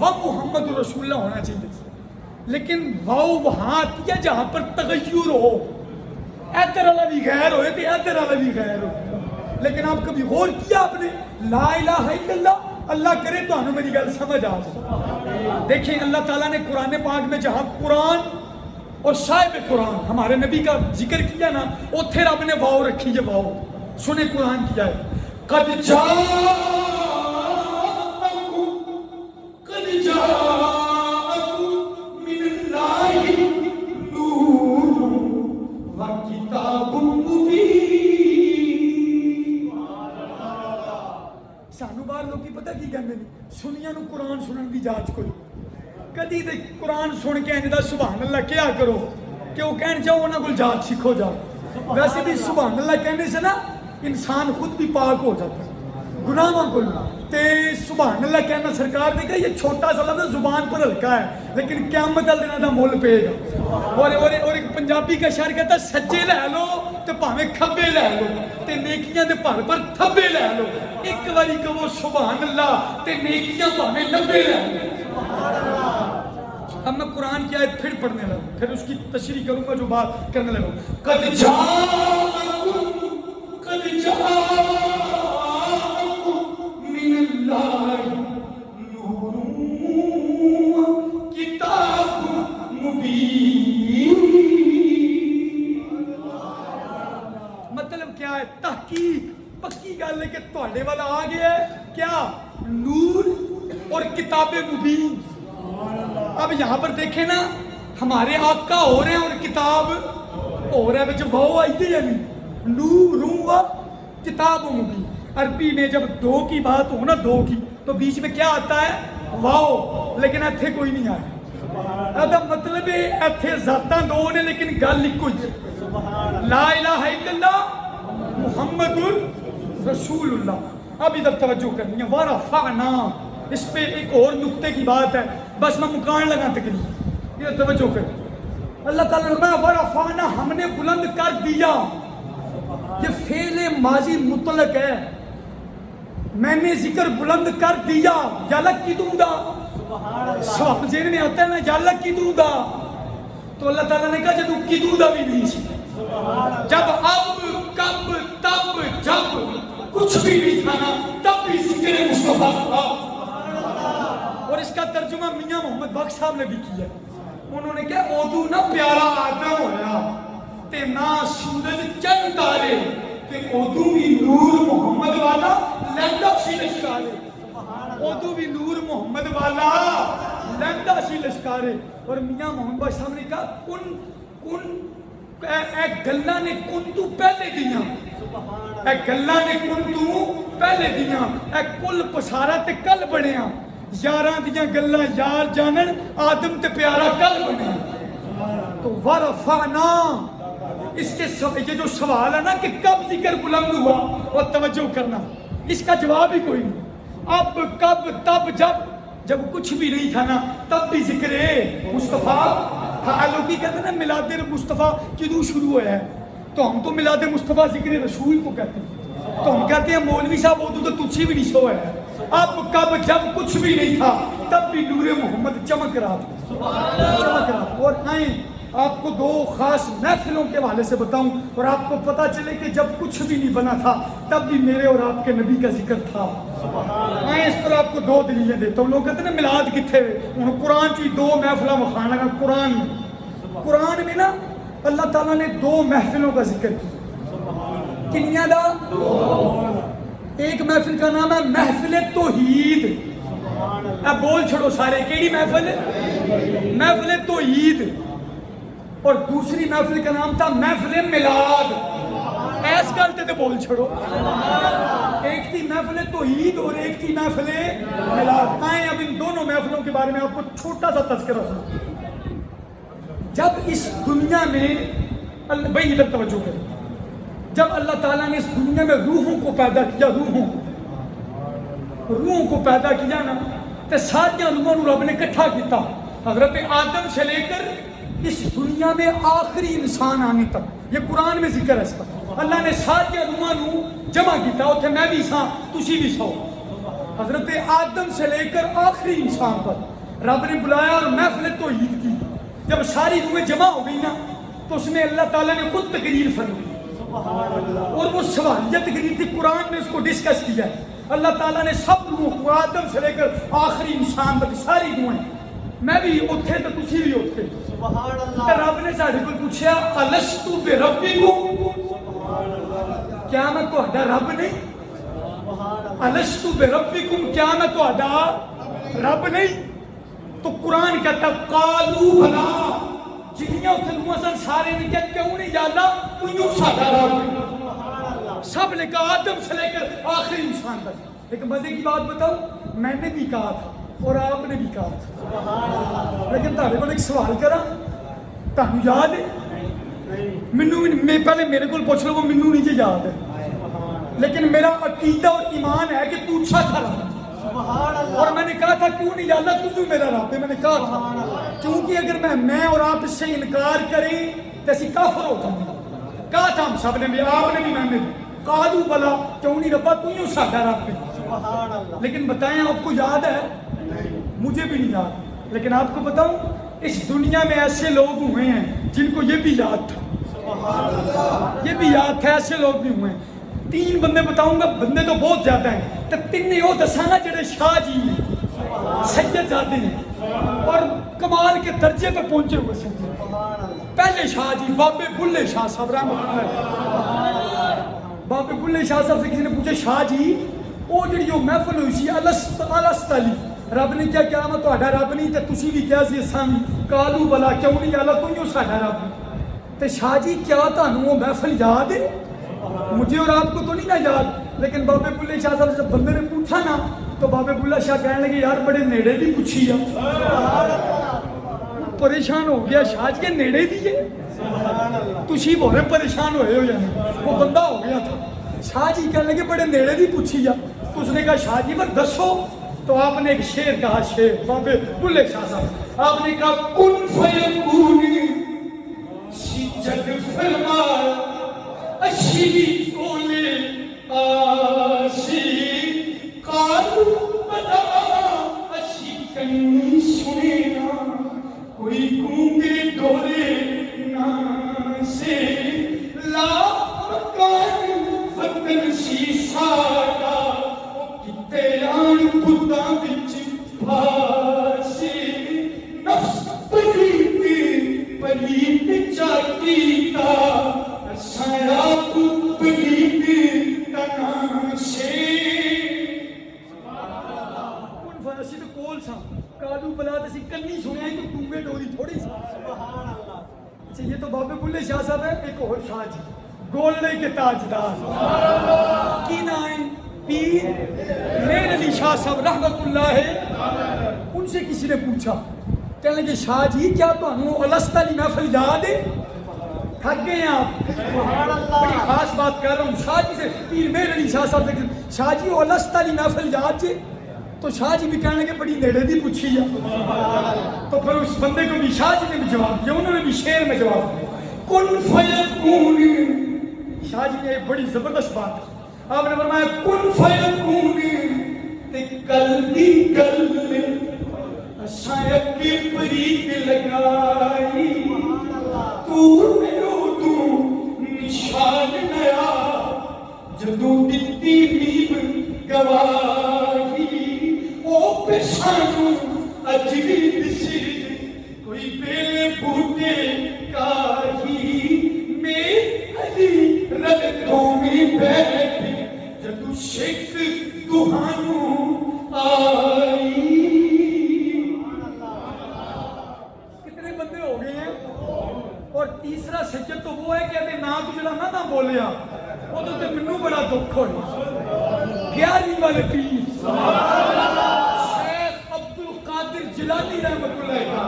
و محمد رسول اللہ ہونا چاہیے، لیکن واؤ وہاں آتی ہے جہاں پر تغیر ہو، ایدر اللہ بھی غیر ہوئے تو ایدر اللہ بھی غیر ہو. لیکن آپ کبھی غور کیا آپ نے لا الہ الا اللہ؟ اللہ کرے تو ہمیں میری گل سمجھ آ جائے. دیکھیں اللہ تعالیٰ نے قرآن پاک میں جہاں قرآن اور صاحب قرآن ہمارے نبی کا ذکر کیا نا، اتھے رب نے واؤ رکھی ہے. واؤ سنیں قرآن کیا ہے، قد جاءکم من اللہ نور و کتاب مبین. سانو باہر لوگ کی پتہ کی کہندے نے، سنیاں نو قرآن سنن دی جاچ کوئی کدی تے قرآن سن کے اندا سبحان اللہ کیا کرو کہ وہ کہن جاؤ انہاں کول جاچ سیکھو جاؤ. ویسے بھی سبحان اللہ کہنے سے نا انسان خود بھی پاک ہو جاتا ہے گناہوں کو. تے سبحان اللہ کہنا سرکار نے کہا یہ چھوٹا سا لفظ زبان پر ہلکا ہے لیکن قیامت کا دن دا مول پے گا. اور ایک پنجابی کا شاعر کہتا ہے سجے لے لو تے بھاویں کھبے لے لو تے نیکیاں دے بھر پر تھبے لے لو. ایک باری کہو سبحان اللہ تے نیکیاں بھاویں 90 لے لو. اب میں قرآن کی آیت پھر پڑھنے لگا، پھر اس کی تشریح کروں گا جو بات کرنے لگا. قد جاءکم من اللہ نور و کتاب مبین. مطلب کیا ہے؟ تحقیق پکی گل ہے کہ تواڈے والا آ گیا ہے کیا؟ نور اور کتاب مبین. اب یہاں پر دیکھیں نا ہمارے آقا ہو رہے ہیں اور کتاب ہو رہا ہے، بچے واؤ آئی ہے یعنی نور و کتاب مبین. عربی میں جب دو کی بات ہو نا، دو کی، تو بیچ میں کیا آتا ہے؟ واؤ. لیکن ایتھے کوئی نہیں آیا. اب مطلب ہے ایتھے ذاتاں دو نے لیکن گل ایک ہی ہے، لا الہ الا اللہ محمد رسول اللہ. اب ادھر توجہ کرنی ہے، ورفعنا، اس پہ ایک اور نقطے کی بات ہے، بس میں مکان لگا تکلیف. ادھر توجہ کر، اللہ تعالیٰ نے فرمایا ورفعنا، ہم نے بلند کر دیا. یہ فعل ماضی مطلق ہے، میں نے ذکر بلند کر دیا. یا لک کی دوں گا، سوال جینے میں آتا ہے نا یا لک کی دوں گا، تو اللہ تعالیٰ نے کہا جب کی دوں گا بھی نہیں سی. جب اب کب تب جب کچھ بھی نہیں تھا نا تب بھی ذکر مصطفیٰ تھا. اور اس کا ترجمہ میاں محمد بخش صاحب نے بھی کیا. انہوں نے کہا اودو نہ پیارا آدم ہویا تے نہ سورج چند تارے تے اودو بھی نور محمد والا لہندا سی لشکارے. اودو بھی نور محمد والا لہندا سی لشکارے. اور میاں محمد بخش صاحب نے کہا کن اے گلاں نے کن تو پہلے دیاں، اے گلاں نے کن تو پہلے دیاں، اے کل پسارا تے کل بنیا. یاراں دیاں گلاں یار جانن آدم تے پیارا کل بنیا. تو ورفعنا، اس کے یہ جو سوال ہے نا کہ کب ذکر بلند ہوا، اور توجہ کرنا اس کا جواب ہی کوئی نہیں. اب کب تب جب کچھ بھی نہیں تھا نا تب بھی ذکر مصطفیٰ تھا. لوگ کہتے ہیں نا میلاد مصطفیٰ کیوں شروع ہوا ہے، تو ہم تو میلاد مصطفیٰ ذکر رسول کو کہتے ہیں. تو ہم کہتے ہیں مولوی صاحب اردو تو تجھ بھی نہیں سو ہے. اب کب جب کچھ بھی نہیں تھا تب بھی نور محمد چمک رہا تھا. اور آئیں آپ کو دو خاص محفلوں کے حوالے سے بتاؤں اور آپ کو پتا چلے کہ جب کچھ بھی نہیں بنا تھا تب بھی میرے اور آپ کے نبی کا ذکر تھا. آئیں اس پر آپ کو دو دلیلیں دیتا ہوں. لوگ کہتے ہیں نا میلاد کتنے ہوئے، قرآن کی دو محفلیں مخانا لگا. قرآن میں نا اللہ تعالیٰ نے دو محفلوں کا ذکر کیا. کنیا دا؟ ایک محفل کا نام ہے محفل توحید. اب بول چھوڑو سارے، کیڑی محفل؟ محفل توحید. اور دوسری محفل کا نام تھا محفل میلاد. ایس کرتے تھے بول چھوڑو. ایک تھی محفل توحید اور ایک تھی محفل میلاد. آئیں اب ان دونوں محفلوں کے بارے میں آپ کو چھوٹا سا تذکرہ سنوں. جب اس دنیا میں بھائی ادھر توجہ کریں، جب اللہ تعالیٰ نے اس دنیا میں روحوں کو پیدا کیا، روحوں کو پیدا کیا نا، تے ساری روحاں نو رب نے اکٹھا کیتا، حضرت آدم سے لے کر اس دنیا میں آخری انسان آنے تک، یہ قرآن میں ذکر ہے اس کا، اللہ نے ساری روحاں نو جمع کیتا، اتنے میں بھی سا تسی بھی سو، حضرت آدم سے لے کر آخری انسان پر رب نے بلایا اور محفل توحید کی۔ جب ساری روحیں جمع ہو گئی نا تو اس میں اللہ تعالیٰ نے خود تقریر فرمائی، اور وہ سوالیہ تقریر تھی، قرآن نے اس کو ڈسکس کیا ہے۔ اللہ تعالیٰ نے سب روح کو آدم سے لے کر آخری انسان تک ساری روحیں، میں بھی اتھے تو تسی بھی اتھے، تو رب نے ساڑھے کو پوچھا الستو بربکم، کیا میں تہاڈا رب نہیں؟ الستو بربکم، کیا میں تہاڈا رب نہیں؟ تو قرآن کہتا قالوا بلا، جنیاں اتھے روحاں سن سارے نے کہا کیوں نہیں جانا تو یوں ساڈا رب، سب نے کہا آدم سے لے کر آخری انسان تک۔ لیکن مزے کی بات بتاؤں، میں نے بھی کہا تھا اور آپ نے بھی کہا تھا، لیکن تہاڈے کول ایک سوال کرا، تہانوں یاد ہے؟ میں پہلے میرے کول پوچھ لو، وہ مینوں نہیں جی یاد ہے، لیکن میرا عقیدہ اور ایمان ہے کہ تو اچھا تھا رب، اور میں نے کہا تھا کیوں نہیں یا اللہ تو میرا رب ہے، میں نے کہا تھا کیونکہ اگر میں اور آپ اس سے انکار کریں تو اسی کافر ہو جائیں گے، کہا تھا ہم سب نے بھی، آپ نے بھی، میں نے بھی، قالوا بلا، کیوں نہیں ربا تو یوں ساڈا رب ہے۔ لیکن بتائیں آپ کو یاد ہے؟ مجھے بھی نہیں یاد، لیکن آپ کو بتاؤں اس دنیا میں ایسے لوگ ہوئے ہیں جن کو یہ بھی یاد تھا، یہ بھی یاد تھا، ایسے لوگ بھی ہوئے ہیں۔ 3 بندے بتاؤں گا، بندے تو بہت زیادہ ہیں، تو 3 وہ دسانا جڑے شاہ جی ہیں، سید زادے ہیں اور کمال کے درجے پہ پہنچے ہوئے سید۔ پہلے شاہ جی بابے بلے شاہ صاحب رحمۃ اللہ، بابے بلے شاہ صاحب سے کسی نے پوچھا شاہ جی وہ جڑی وہ محفل ہوئی سی الست علی، رب نے کیا میں تہاڈا رب نہیں تے تسی بھی کیا سی اساں بھی، قالوا بلا، کیوں نہیں اللہ تو یوں ساڈا رب ہے۔ تے شاہ جی کیا تانوں وہ محفل یاد ہے؟ مجھے اور آپ کو تو نہیں نا یاد، لیکن بابے بلے شاہ صاحب سے بندے نے پوچھا نا تو بابے بلے شاہ کہنے لگے یار بڑے نیڑے دی پوچھی ہے، پریشان ہو گیا، شاہ جی کے نیڑے دی ہے، تسی بہت پریشان ہوئے ہو جانے، وہ بندہ ہو گیا تھا۔ شاہ جی کہنے لگے بڑے نیڑے دی پوچھی ہے، تو اس نے کہا شاہ جی پر دسو، تو آپ نے ایک شعر کہا، شعر بابے بلے شاہ صاحب، آپ نے کہا کن فیکون سی جگ فرمایا اشی کولے آسی، قالوا بلا اشی کنی سنینا، کوئی گونگے ڈورے ناسے، لا مکان وطن سی ساڈا، کتے آن بُدھا وچ پھاسے، نفس پلیت چاکیتا، سایہ پلیت تناسے۔ کون فنسی تو کول سا، قالوا بلا تسی کنی سنیا ہی تو گونگے ڈوری تھوڑی سا۔ اچھا یہ تو بابے بلے شاہ صاحب ہے، ایک اور شاہ جی گولڈے کے تاجدار، کی نام پیر میر علی شاہ صاحب رحمت اللہ ہے۔ ان سے کسی نے پوچھا، کہنے لگے شاہ جی کیا تانوں الست علی محفل یاد ہے؟ تھک گئے ہیں آپ، بڑی خاص بات کر رہا ہوں شاہ جی سے، پیر میر علی شاہ صاحب سے، شاہ جی وہ الست علی محفل یاد جی؟ تو شاہ جی بھی کہنے لگے بڑی نیڑے دی پوچھی ہے۔ تو پھر اس بندے کو بھی شاہ جی نے بھی جواب دیا، انہوں نے بھی شعر میں جواب دیا، کن فیکون، شاہ جی نے ایک بڑی زبردست بات ہے، آپ نے فرمایا کن فیکون تے قلبی قلب اساں اکی پریت لگائی، تو میرو تو نشان نیا جدوں دتی بیب گواہی، او پسانوں اجلی دسی کوئی بیلے بوٹے کاہی، میں علی رگتوں میں بیٹھ جدوں شک تہانوں آئی۔ کتنے بندے ہو گئے ہیں؟ اور تیسرا سجد تو وہ ہے کہ ابھی نا تو جڑا نہ بولیا وہ تو منوں بڑا دکھ ہویا، 11ویں والے پیر شیخ عبد القادر جیلانی رحمۃ اللہ علیہ۔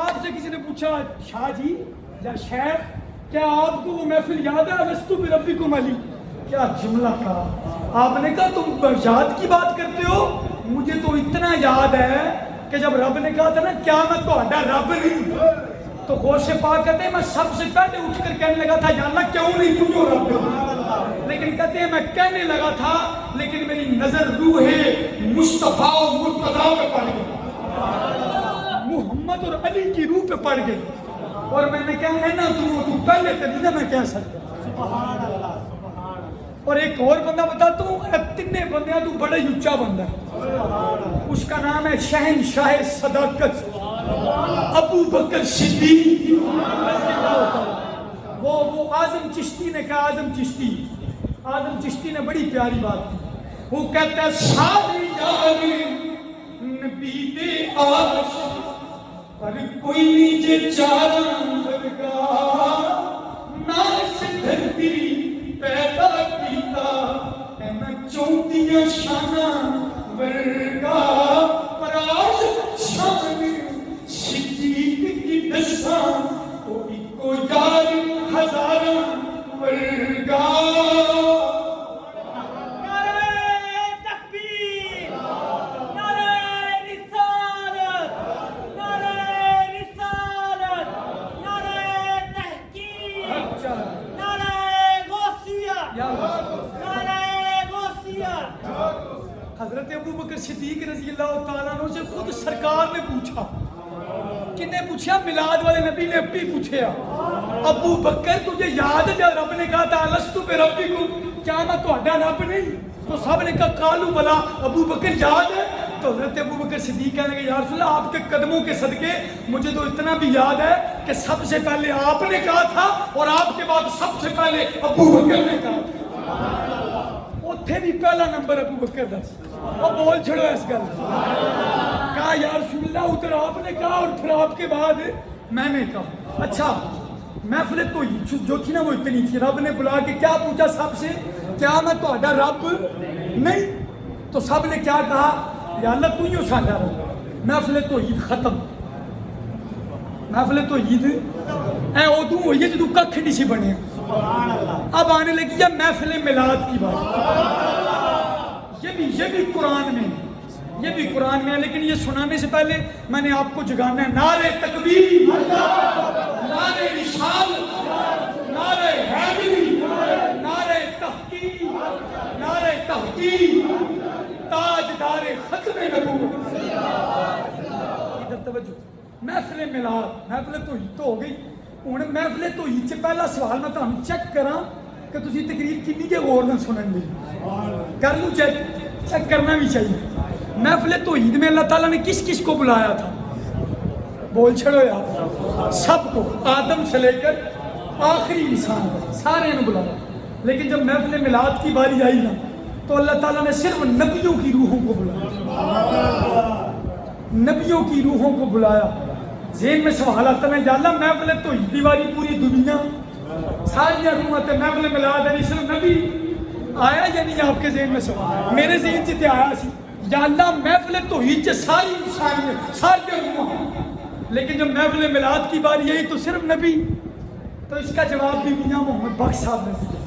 آپ سے کسی نے پوچھا شاہ جی یا شیخ کیا آپ کو وہ محفل یاد ہے الستو بربکم علی؟ کیا جملہ کہا، آپ نے کہا تم یاد کی بات کرتے ہو، مجھے تو اتنا یاد ہے کہ جب رب نے کہا تھا نا کیا میں تہاڈا رب نہیں، تو غوث پاک کہتے ہیں میں سب سے پہلے اٹھ کر کہنے لگا تھا یا اللہ کیوں نہیں تو جو رب ہے، لیکن کہتے ہیں میں کہنے لگا تھا لیکن میری نظر روح مصطفیٰ و مرتضیٰ پہ پڑ گئی، محمد اور علی کی روح پہ پڑ گئی، اور میں نے کہا ہے نا تو پہلے تو نہیں میں کہہ سکتا۔ اور ایک اور بندہ بتاتا ہوں، تینے بندیاں تو بڑا ہی اونچا بندہ ہے، اس کا نام ہے شہنشاہ صداقت ابو بکر صدیق۔ وہ اعظم چشتی نے کہا، اعظم چشتی نے بڑی پیاری بات کی، وہ کہتا ہے ساری یار نبی دے آش پر کوئی نیچے چاروں درگاہ نال سے دھرتی پیدا کیتا اے میں چوندیاں شانہ ورگا پر آج شان صدیق کی دساں تو ایکو یار ہزاراں ورگا۔ حضرت ابو بکر صدیق رضی اللہ تعالیٰ عنہ سے خود سرکار نے پوچھا، کنے پوچھا؟ میلاد والے نبی نے اپنی پوچھا، ابو بکر تجھے یاد ہے جب رب نے کہا تھا لستو بربکم، کیا میں تہاڈا رب نہیں؟ تو سب نے کہا قالوا بلا، ابو بکر یاد ہے؟ تو حضرت ابو بکر صدیق کہنے لگے یا رسول اللہ آپ کے قدموں کے صدقے مجھے تو اتنا بھی یاد ہے کہ سب سے پہلے آپ نے کہا تھا اور آپ کے بعد سب سے پہلے ابو بکر نے کہا تھا، اتھے بھی پہلا نمبر ابو بکر دس، اور بول چھڑو اس گل، کہا یا رسول اللہ ادھر آپ نے کہا اور پھر آپ کے بعد میں نے کہا۔ اچھا محفل تو جو تھی نا وہ اتنی تھی، رب نے بلا کے کیا پوچھا سب سے؟ کیا میں تہاڈا رب نہیں؟ تو سب نے کیا کہا؟ یا اللہ تو ہی ساڈا رب۔ محفل توحید ختم، محفل توحید اے ادو ہوئی ہے جدو ککھ نہیں سی بنے، اب آنے لگی ہے محفل میلاد کی بات، یہ بھی قرآن میں ہے، یہ بھی قرآن میں ہے، لیکن یہ سنانے سے پہلے میں نے آپ کو جگانا ہے نعرہ تکبیر، نعرہ رسالت، نعرہ حیدری، نعرہ تحقیق، نعرہ تحقیق، تاجدار ختم نبوت۔ ادھر توجہ، محفل میلاد، محفل توحید تو ہو گئی، ہوں محفل توحید سے پہلا سوال میں تمہیں چیک کراں کہ تسی تقریر کنی کے غور نہ سنن گے، کر لوں چیک کرنا بھی چاہیے۔ محفل توحید میں اللہ تعالیٰ نے کس کس کو بلایا تھا؟ بول چھڑو یار، سب کو، آدم سے لے کر آخری انسان کو، سارے نے بلایا، لیکن جب محفل میلاد کی باری آئی نا تو اللہ تعالیٰ نے صرف نبیوں کی روحوں کو بلایا، نبیوں کی روحوں کو بلایا۔ ذہن میں سوال آتا ہے یا اللہ محفل توحید کی باری پوری دنیا ساری روحاں تے محفل میلاد ہے صرف نبی آیا یا نہیں؟ آپ کے ذہن میں سوال، میرے ذہن سے آیا سی یا اللہ محفل توحید سے ساری انسانیت ساری روحاں، لیکن جب محفل میلاد کی باری آئی تو صرف نبی، تو اس کا جواب بھی میاں محمد بخش صاحب نے دیا۔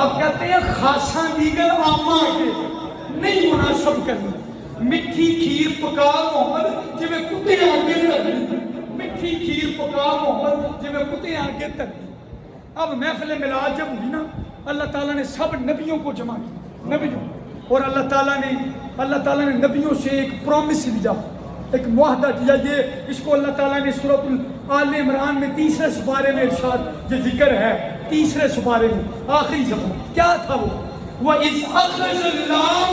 آپ کہتے ہیں خاصاں دیگر عامہ کے نہیں مناسب کرنا، مٹھی کھیر پکا محمد جویں کتے آگے تک، مٹھی کھیر پکا محمد جویں کتے آگے تک۔ اب محفل میلاد جب ہوئی نا اللہ تعالیٰ نے سب نبیوں کو جمع کیا، نبیوں، اور اللہ تعالیٰ نے نبیوں سے ایک پرومس لیا، ایک معاہدہ کیا۔ یہ اس کو اللہ تعالیٰ نے سورۃ آل عمران میں 3 سپارے میں ارشاد یہ ذکر ہے، 3 سپارے میں آخری صفحہ کیا تھا وہ؟ وَإِذْ أَخَذَ اللَّهُ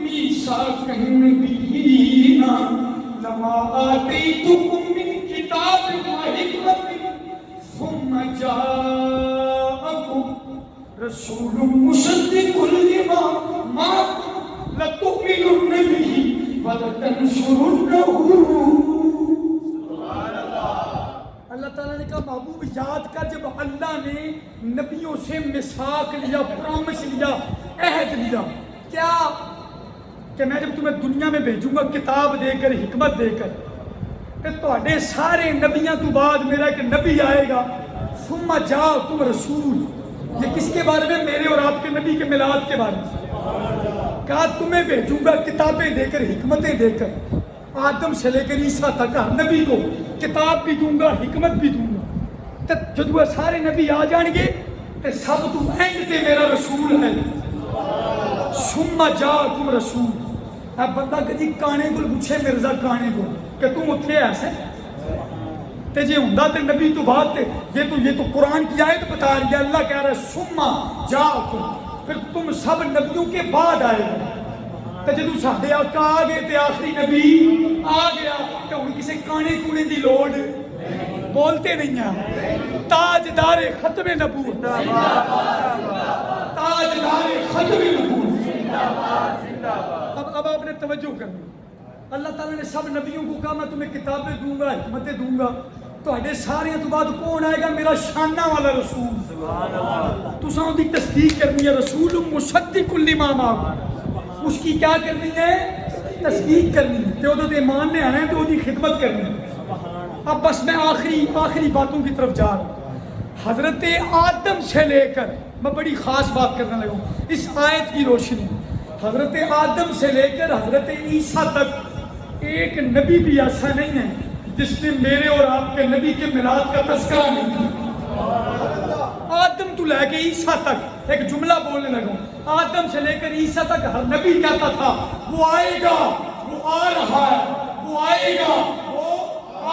مِيثَاقَ النَّبِيِّينَ لَمَا آتَيْتُكُم مِّن كِتَابٍ وَحِكْمَةٍ ثُمَّ جَاءَكُمْ رَسُولٌ مُصَدِّقٌ لِّمَا مَعَكُمْ لَتُؤْمِنُنَّ بِهِ وَلَتَنصُرُنَّهُ۔ اللہ تعالیٰ نے کہا محبوب یاد کر جب اللہ نے نبیوں سے میثاق لیا، پرومس لیا، عہد لیا، کیا کہ میں جب تمہیں دنیا میں بھیجوں گا کتاب دے کر، حکمت دے کر، کہ تہاڈے سارے نبیوں تو بعد میرا ایک نبی آئے گا، ثم جاءکم رسول، یہ کس کے بارے میں؟ میرے اور آپ کے نبی کے میلاد کے بارے میں۔ کہا تمہیں بھیجوں گا کتابیں دے کر، حکمتیں دے کر، آدم سے لے کر عیسیٰ تک ہر نبی کو کتاب بھی دوں گا، حکمت بھی دوں گا، تے جدو سارے نبی آ جان گے تے سب تو اینڈ تے میرا رسول ہے، ثم جاءکم رسول۔ اب بندہ کدی کانے کو پوچھے مرزا کانے کو کہ تم اتنے ایسے تے جی ہوندا تے نبی تو بعد تے یہ تو قرآن کی آیت بتا رہی ہے، اللہ کہہ رہا ہے ثم جاءکم، پھر تم سب نبیوں کے بعد آئے گا، تے جدو ساڈے آقا آ گئے تے آخری نبی آ گیا تے ہن کسے کانے کونے دی لوڑ بولتے نہیں ہیں۔ تاجدار ختم نبوت، تاجدار ختم نبوت۔ اب آپ نے توجہ کرنی، اللہ تعالیٰ نے سب نبیوں کو کہا میں تمہیں کتابیں دوں گا، حکمتیں دوں گا، تو ہڈے سارے تو بعد کون آئے گا؟ میرا شانہ والا رسول، تساں دی تصدیق کرنی ہے، رسول مصدق لما معکم، اس کی کیا کرنی ہے؟ تصدیق کرنی ہے، تو دے ایمان نے آنا ہے تو دی خدمت کرنی ہے۔ اب بس میں آخری باتوں کی طرف جا رہا ہوں۔ حضرت آدم سے لے کر میں بڑی خاص بات کرنے لگا ہوں اس آیت کی روشنی، حضرت آدم سے لے کر حضرت عیسیٰ تک ایک نبی بھی ایسا نہیں ہے جس نے میرے اور آپ کے نبی کے میلاد کا تذکرہ نہیں کیا۔ آدم تو لے کے عیسیٰ تک ایک جملہ بولنے لگا ہوں، آدم سے لے کر عیسیٰ تک ہر نبی کہتا تھا وہ آئے گا، وہ آ رہا ہے، وہ آئے گا، وہ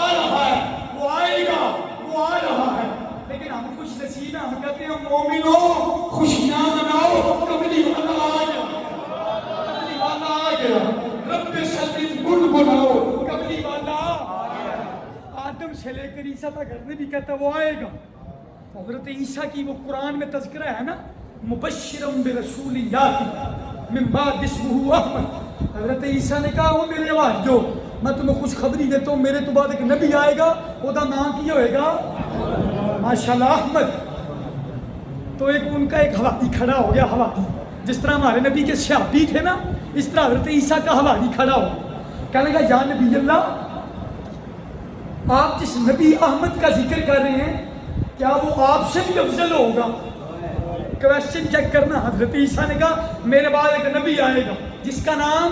آ رہا ہے، وہ آئے گا، وہ آ رہا ہے۔ لیکن ہم خوش نصیب ہیں، ہم کہتے ہیں مومنوں خوشیاں مناؤ، کملی والا آ گیا، کملی والا آ گیا، رب سلیم گنگناؤ، کملی والا۔ آدم سے لے کر عیسیٰ تک ہر نبی کہتا وہ آئے گا۔ حضرت عیسیٰ کی وہ قرآن میں تذکرہ ہے نا، مبشرم برسول یاتی من بعد اسمہ احمد، حضرت عیسیٰ نے کہا وہ میرے وحیو میں تمہیں خوشخبری دیتا ہوں، میرے تو بعد ایک نبی آئے گا، وہ دا نام کی ہوئے گا ماشاءاللہ احمد۔ تو ایک ان کا ایک حواری کھڑا ہو گیا، حواری جس طرح ہمارے نبی کے صحابی تھے نا، اس طرح حضرت عیسیٰ کا حواری کھڑا ہو گیا، کہنے لگا یا نبی اللہ، آپ جس نبی احمد کا ذکر کر رہے ہیں کیا وہ آپ سے بھی افضل ہوگا؟ کویسچن چیک کرنا۔ حضرت عیسیٰ نے کہا میرے بعد ایک نبی آئے گا جس کا نام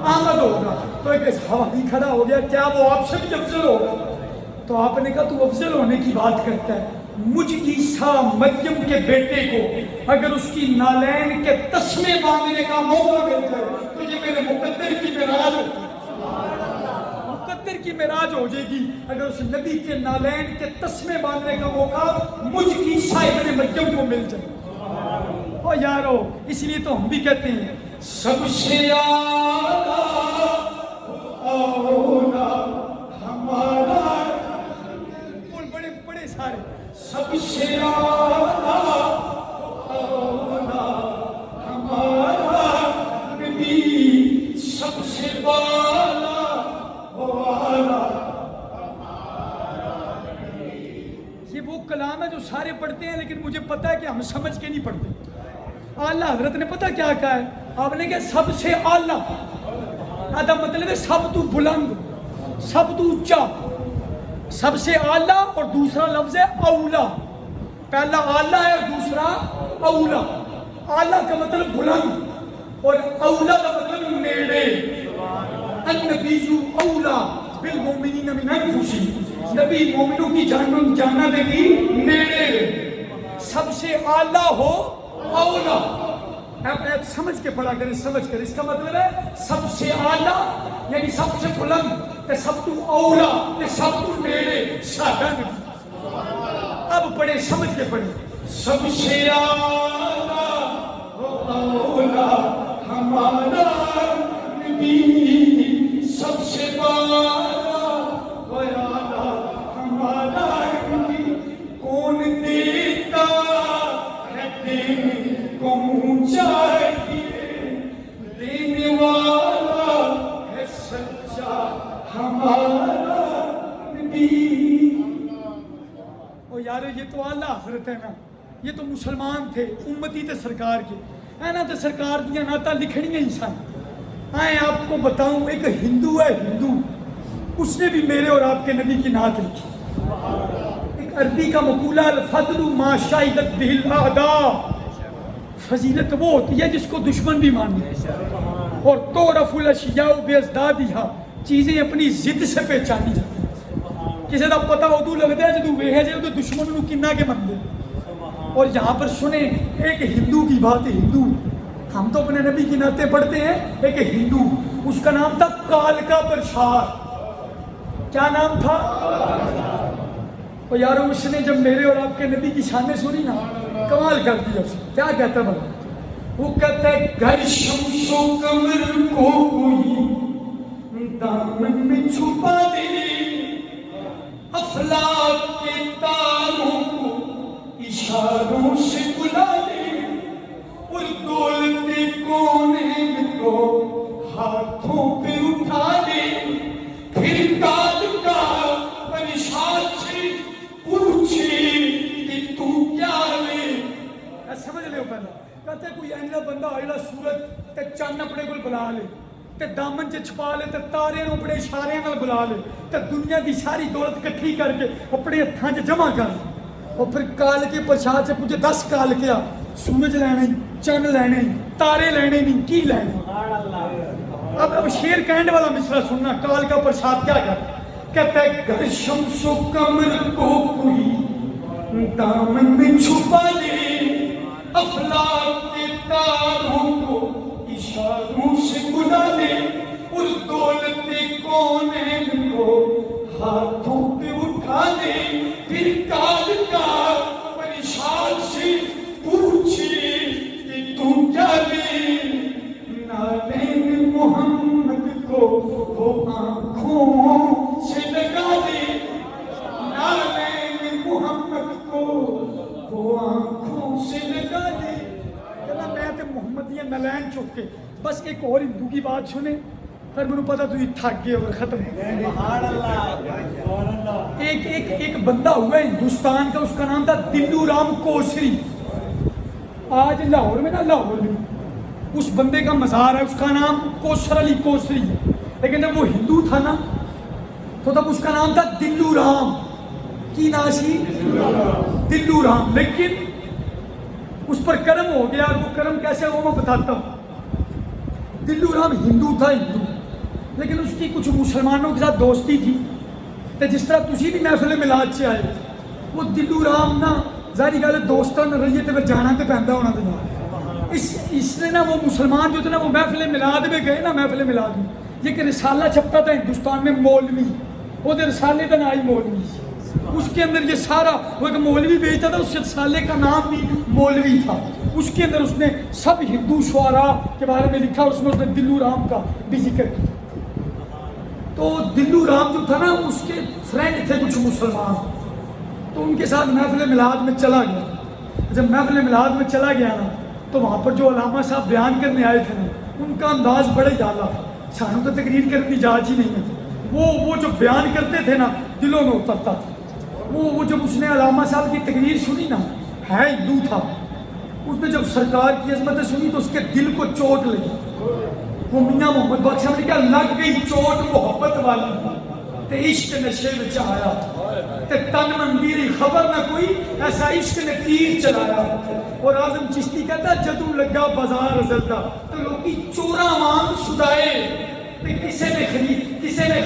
احمد ہوگا، تو ایک حواری کھڑا ہو گیا کیا وہ آپ سے بھی افضل ہوگا؟ تو آپ نے کہا تو افضل ہونے کی بات کرتا ہے، مجھ عیسیٰ مریم کے بیٹے کو اگر اس کی نالین کے تسمے باندھنے کا موقع مل جائے تو یہ میرے مقدر کی معراج ہو، مقدر کی معراج ہو جائے گی اگر اس نبی کے نالین کے تسمے باندھنے کا موقع مجھ عیسیٰ ابن مریم کو مل جائے۔ او یارو، اس لیے تو ہم بھی کہتے ہیں سب سے اعلیٰ اولا ہمارا، اور بڑے بڑے سارے سب سے اعلیٰ اولا ہمارا نبی، سب سے بالا والا۔ یہ وہ کلام ہے جو سارے پڑھتے ہیں لیکن مجھے پتا ہے کہ ہم سمجھ کے نہیں پڑھتے۔ اعلیٰ حضرت نے پتہ کیا کہا ہے؟ آپ نے کہا سب سے اعلیٰ، آدھا مطلب ہے سب تو بلند، سب تو اونچا، سب سے اعلیٰ، اور دوسرا لفظ ہے اولا، پہلا اعلیٰ ہے اور دوسرا اولا۔ اعلیٰ کا مطلب بلند اور اولا کا مطلب نیڑے۔ النبی اولا بالمؤمنین من انفسہم، نبی مومنوں کی جاننا بھی نیڑے، سب سے اعلیٰ ہو اولا۔ آپ سمجھ کے پڑھا کریں، سمجھ کر، اس کا مطلب ہے سب سے اعلیٰ یعنی سب سے بلند، تے سب تو اولا تے سب تو نیڑے سادہ نبی۔ اب پڑھے، سمجھ کے پڑھے، سب سے اعلیٰ اولا ہمارا نبی، سب سے بالا ہمارا نبی، کون دیتا ہے دینے کو چاہیے، دینے والا ہے سچا ہمارا نبی۔ او یار یہ تو اعلیٰ حضرت ہے نا، یہ تو مسلمان تھے، امتی تے سرکار کے ہے نا، تے سرکار دیا نعتاں لکھنیاں ہی سن۔ آئیں آپ کو بتاؤں، ایک ہندو ہے، ہندو، اس نے بھی میرے اور آپ کے نبی کی نعت لکھی۔ ایک عربی کا مقولہ الفضل ما شہدت بہ الاعداء، فضیلت وہ ہوتی ہے جس کو دشمن بھی مان لے. اور تعرف الاشیاء بازدادها، چیزیں اپنی ضد سے پہچانی جاتی ہیں. کسی کا پتہ ادو لگتا ہے جدو ویکھے جائے تو دشمن نو کنا کے مندے. اور یہاں پر سنیں ایک ہندو کی بات ہے. ہندو ہم تو اپنے نبی کی نعتیں پڑھتے ہیں. ایک ہندو اس کا نام تھا کالکا پرشار. کیا نام تھا؟ اور یارو اس نے جب میرے اور آپ کے نبی کی شانیں سنی نا کمال کر دیا. اس کیا کہتا ہے بھلا؟ وہ کہتا ہے گھر شمس و قمر کو کوئی دامن میں چھپا دے، افلاک کے تاروں کو اشاروں سے بلا دے، اور دولت کونین کو ہاتھوں پہ اٹھا دے، پھر کال کا پریشان سے پوچھے کہ تو کیا لے. سمجھ لے پہلے کہتے کوئی ایجا بندہ آئیلا سورج تے چند اپنے کو بلا لے تے دامن چ چھپا لے تے تارے نو اپنے اشارے نال بلا لے تے دنیا دی ساری دولت کٹھی کر کے اپنے ہتھاں چ جمع کر لے. اور پھر کال کے پرشاد سے پوچھے 10 کال کیا؟ سورج لینے چند لینے تارے لینے نہیں کی لینے. اب شیر کہنے والا مصرع سننا. کال کا پرشاد کیا کہتا ہے گھر شمس و قمر کو کوئی دامن میں چھپا دے، افلاک کے تاروں کو اشاروں سے بلا دے، اس دولت کونین کو ہاتھوں پہ اٹھا دے، پھر کال کا پریشان سے پوچھے کہ تو کیا لے. نالین محمد کو وہ آنکھوں سے لگا دے، نالین محمد کو وہ آنکھوں سے لگا دے. کہنا میں تے محمدیہ نلین چک کے. بس ایک اور ہندو کی بات سنیں پھر میں نے پتا تو یہ تھک گئے اور ختم. ایک بندہ ہوا ہندوستان کا، اس کا نام تھا دلو رام کوسری. آج لاہور میں نا، لاہور میں اس بندے کا مزار ہے، اس کا نام کوسر علی کوسری ہے. لیکن جب وہ ہندو تھا نا تو تب اس کا نام تھا دلو رام. کی ناسی؟ دلو رام. لیکن اس پر کرم ہو گیا، اور وہ کرم کیسے ہو میں بتاتا ہوں. دلو رام ہندو تھا، ہندو، لیکن اس کی کچھ مسلمانوں کے ساتھ دوستی تھی. تو جس طرح تسی بھی محفل میلاد سے آئے، وہ دلو رام نا ظاہری گل دوستان رہیے تو پھر جانا تو پہنتا ہونا دے. اس نے نا وہ مسلمان جو تھے نا وہ محفل میلاد میں گئے نا. محفل میلاد میں یہ کہ رسالہ چھپتا تھا ہندوستان میں، مولوی، وہ رسالے کا نام ہی مولوی. اس کے اندر یہ سارا وہ ایک مولوی بیچتا تھا، اس رسالے کا نام بھی مولوی تھا. اس کے اندر اس نے سب ہندو شعراء کے بارے میں لکھا، اس نے دلو رام کا بھی ذکر کیا. تو دلو رام جو تھا نا اس کے فرینڈ تھے کچھ مسلمان، تو ان کے ساتھ محفل میلاد میں چلا گیا. جب محفل میلاد میں چلا گیا نا تو وہاں پر جو علامہ صاحب بیان کرنے آئے تھے نا ان کا انداز بڑا ہی اعلیٰ تھا. سانوں تو تقریر کرنے کی اجازت ہی نہیں ہے. وہ جو بیان کرتے تھے نا دلوں میں اترتا تھا. وہ جب اس نے علامہ صاحب کی تقریر سنی نا، ہے ہندو تھا، اس نے جب سرکار کی عظمتیں سنی تو اس کے دل کو چوٹ لگی. وہ میاں محمد بادشاہ نے کہا لگ گئی چوٹ محبت والی، تے عشق نشے میں آیا، تے تن مندیری خبر نہ کوئی ایسا عشق نے تیر چلایا. اور اعظم چشتی کہتا جدو لگا بازار ازلتا تو لوگی چورا مان سدائے، تے کسے نے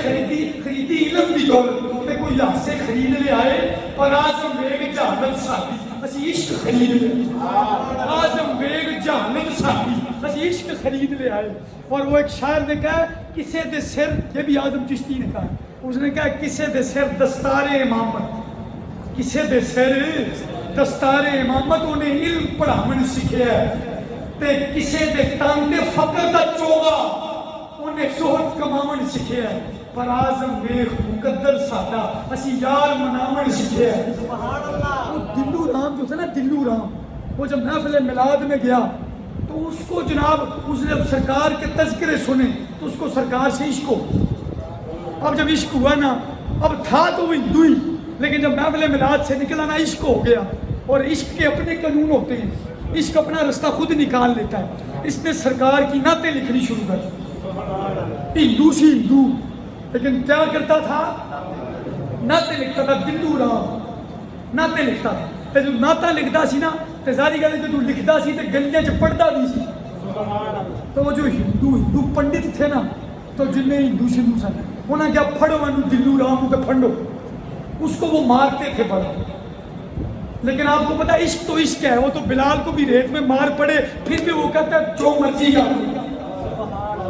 خریدی علم دی دولت، تے کوئی یہاں سے خرید لے آئے. اور اعظم بیگ جہالت ساتھی اسی عشق خرید لے، اعظم بیگ جہالت ساتھی اسی عشق خرید لے آئے. اور وہ ایک شاعر نے کہا کسے دے سر، یہ بھی اعظم چشتی نے کہا، اس نے کہا کسے دے سر دستار امامت، کسے دے سر دستار امامت انہیں علم پڑھاون سکھیا ہے، تے کسے دے تن تے فقر دا چوغا انہیں زہد کماون سکھیا ہے. پر اعظم ویخ مقدر ساڈا اسی یار مناون سکھیا ہے. وہ دلو رام جو تھا نا، دلو رام، وہ جب محفل میلاد میں گیا تو اس کو جناب اس نے جب سرکار کے تذکرے سنے تو اس کو سرکار سے عشق ہو. اب جب عشق ہوا نا، اب تھا تو وہ ہندو ہی، لیکن جب محفل میلاد سے نکلا نا عشق ہو گیا. اور عشق کے اپنے قانون ہوتے ہیں، عشق اپنا رستہ خود نکال لیتا ہے. اس نے سرکار کی نعتیں لکھنی شروع کر. ہندو سی ہندو، لیکن کیا کرتا تھا؟ نعتیں لکھتا تھا. دلو رام نعتیں لکھتا تھا. تو جو نعتیں لکھتا سی نا تے ظاہری گل ہے کہ تو لکھدا سی تے گلیاں چ پڑھدا بھی سی. تو وہ جو ہندو پنڈت تھے نا, تو جن ہندو سندو سن, انہوں نے کیا پھڑو انہوں دلو رام کو پھڑو, اس کو وہ مارتے تھے بڑا. لیکن آپ کو پتا عشق تو عشق ہے, وہ تو بلال کو بھی ریت میں مار پڑے پھر بھی وہ کہتا ہے جو مرضی کا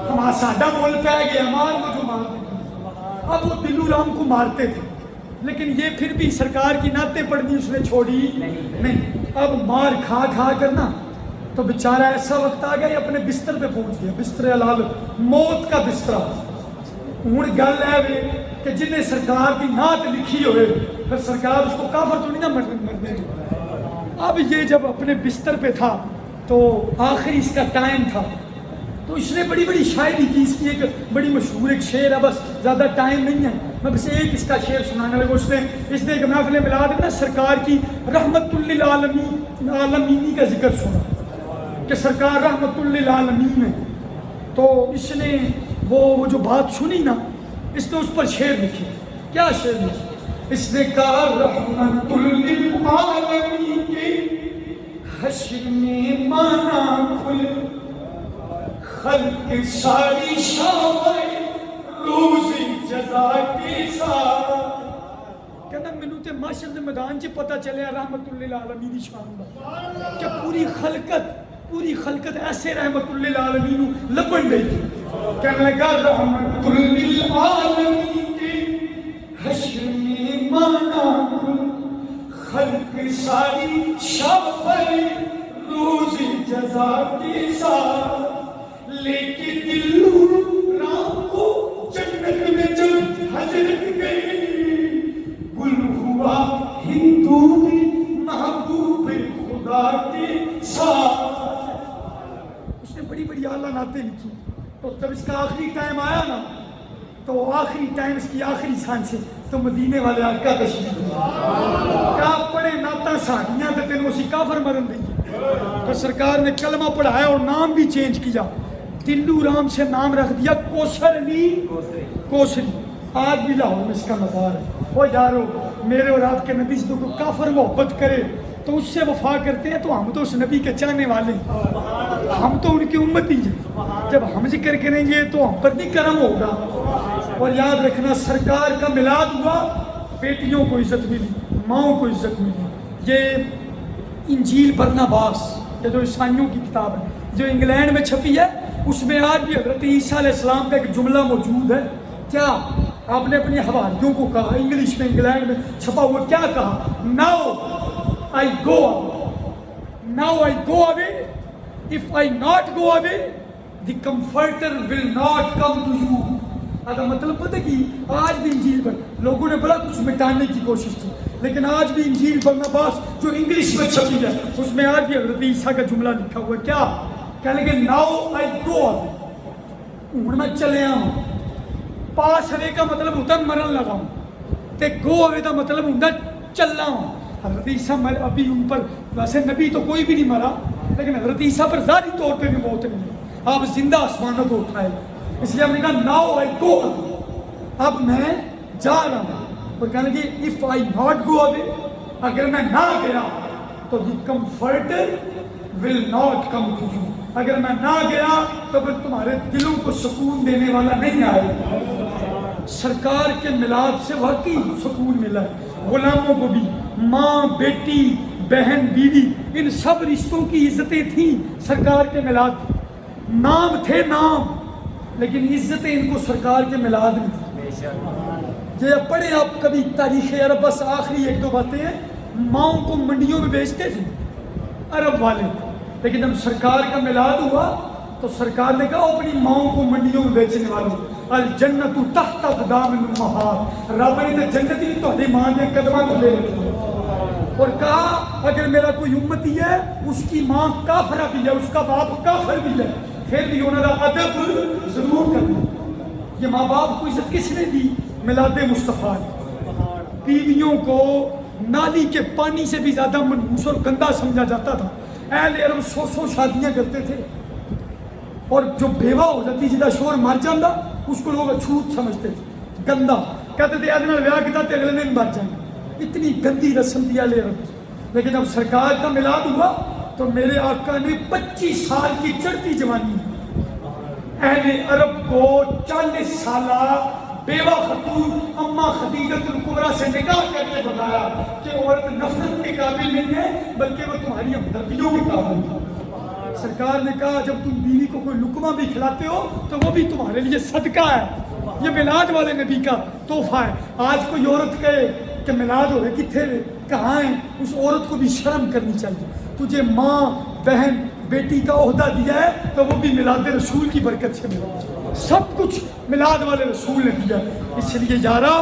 ہمارا ساڈا مول پہ گیا مار کو جو مار. اب وہ دلو رام کو مارتے تھے, لیکن یہ پھر بھی سرکار کی نعتیں پڑھنی اس نے چھوڑی نہیں. اب مار کھا کھا کرنا تو بیچارہ ایسا وقت آ گیا یہ اپنے بستر پہ پہنچ گیا, بستر حلال, موت کا بستر. ہوں گل ہے کہ جن نے سرکار کی نعت لکھی ہوئے پھر سرکار اس کو کافر تو نہیں نہ مرنے دے. اب یہ جب اپنے بستر پہ تھا تو آخری اس کا ٹائم تھا, تو اس نے بڑی بڑی شاعری کی. اس کی ایک بڑی مشہور ایک شعر ہے, بس زیادہ ٹائم نہیں ہے, میں بس ایک اس کا شعر سنانے لگا. اس نے ایک محفل میلاد میں سرکار کی رحمت للعالمین کا ذکر سنا کہ سرکار رحمت للعالمین ہے. تو اس نے وہ جو بات سنی نا, اس نے اس پر شعر لکھی. کیا شعر لکھی؟ اس نے کہا رحمت للعالمین کے حشر میں مانا کھل, خلق ساری شاور روزی جزا کے ساتھ. کہنا مینوں تے معاشر دے میدان چ پتہ چلیا رحمت للعالمین دی شان دا, کہ پوری خلقت ایسے رحمت للعالمین لبن گئی تھی. کہنے لگا رحمت للعالمین کے حشر میں مانا کھل, خلق ساری شاور روزی جزا کے ساتھ. لے کے دلو رام کو جنت میں جب حضرت گئی, گل ہوا ہندو میں محبوب خدا کے ساتھ. اس نے بڑی بڑی اعلیٰ نعتیں لکھی. تو جب اس کا آخری ٹائم آیا نا, تو آخری ٹائم اس کی آخری سانسیں, تو مدینے والے آقا تشریف کہا پڑھے نعتاں ساڈیاں تے تینوں اسی کافر مرن دئیے. تو سرکار نے کلمہ پڑھایا اور نام بھی چینج کیا, دلو رام سے نام رکھ دیا کوثر علی کوثری. آج بھی لاہور میں اس کا مزار ہے. وہ یارو میرے اور آپ کے نبی سے تو کوئی کافر محبت کرے تو اس سے وفا کرتے ہیں, تو ہم تو اس نبی کے چاہنے والے ہیں, ہم تو ان کی امتی ہیں. جب ہم ذکر کریں گے تو ہم پر نہیں کرم ہوگا. اور یاد رکھنا سرکار کا میلاد ہوا, بیٹیوں کو عزت ملی, ماؤں کو عزت ملی. یہ انجیل برناباس, یہ جو عیسائیوں کی کتاب ہے جو انگلینڈ میں چھپی ہے, اس میں آج بھی حضرت عیسیٰ علیہ السلام کا ایک جملہ موجود ہے. کیا آپ نے اپنی حواریوں کو کہا, انگلش میں انگلینڈ میں چھپا ہوا, کیا کہا؟ Now I go away. If I not go away, the comforter will not come to you. اگر مطلب پتہ کہ آج بھی انجیل پر لوگوں نے بڑا کچھ مٹانے کی کوشش کی, لیکن آج بھی انجیل برناباس جو انگلش میں چھپی ہے اس میں آج بھی حضرت عیسیٰ کا جملہ لکھا ہوا ہے. کیا کہنے لگے؟ Now I go away, ہوں میں چلے آؤں. پاس ہوے کا مطلب ہوتا ہے مرن لگا ہوں, تے گو اوے کا مطلب ہوتا ہے چلنا ہوں. حضرت عیسیٰ ابھی ان پر ویسے نبی تو کوئی بھی نہیں مرا, لیکن حضرت عیسیٰ پر ذاتی طور پہ بھی موت نہیں ہے. آپ زندہ آسمانوں کو اٹھائے, اس لیے ہم نے کہا ناؤ آئی گو, اب میں جا رہا ہوں. اور کہنے لگے اف آئی ناٹ گو اوے, اگر میں نہ گیا تو the comforter will not come to you, اگر میں نہ گیا تو پھر تمہارے دلوں کو سکون دینے والا نہیں آئے. سرکار کے میلاد سے واقعی سکون ملا ہے. غلاموں کو بھی, ماں بیٹی بہن بیوی, ان سب رشتوں کی عزتیں تھیں سرکار کے میلاد. نام تھے نام, لیکن عزتیں ان کو سرکار کے میلاد میں تھیں. یہ پڑھے آپ کبھی تاریخ عرب, بس آخری ایک دو باتیں ہیں. ماؤں کو منڈیوں میں بیچتے تھے عرب والے, لیکن جب سرکار کا میلاد ہوا تو سرکار نے کہا اپنی ماؤں کو منڈیوں میں بیچنے والوں, الجنت تحت اقدام الامہات, رب نے تو جنت ہی تہاڈی ماں دے قدماں تو لے رکھی. اور کہا اگر میرا کوئی امتی ہے اس کی ماں کافرہ بھی ہے, اس کا باپ کافر بھی ہے, پھر بھی انہوں نے ادب ضرور کرنا. یہ ماں باپ کو عزت کس نے دی؟ میلاد مصطفیٰ. بیویوں کو نالی کے پانی سے بھی زیادہ منحوس اور گندا سمجھا جاتا تھا. اہل عرب 100 شادیاں کرتے تھے, اور جو بیوہ ہو جاتی جدا شوہر مر جاتا اس کو لوگ اچھوت سمجھتے تھے, گندا. کہتے تھے ادھر ویاہ کیتا تے اگلے دن مر جائیں. اتنی گندی رسم تھی اہل عرب. لیکن جب سرکار کا میلاد ہوا تو میرے آقا نے 25 سال کی چڑھتی جوانی اہل عرب کو 40 سالہ بیوہ خاتون اما خدیجۃ الکبریٰ سے نکاح کر کے بتایا کہ عورت نفرت کے قابل نہیں ہے بلکہ وہ تمہاری ہمدردیوں کے قابل ہے۔ سرکار نے کہا جب تم بیوی کو کوئی لقمہ بھی کھلاتے ہو تو وہ بھی تمہارے لیے صدقہ ہے، یہ میلاد والے نبی کا تحفہ ہے۔ آج کوئی عورت کہے کہ میلاد ہو رہے کتنے کہاں ہیں، اس عورت کو بھی شرم کرنی چاہیے۔ تجھے ماں بہن بیٹی کا عہدہ دیا ہے تو وہ بھی میلاد رسول کی برکت سے ملا، سب کچھ میلاد والے رسول نے دیا۔ اس لیے یارا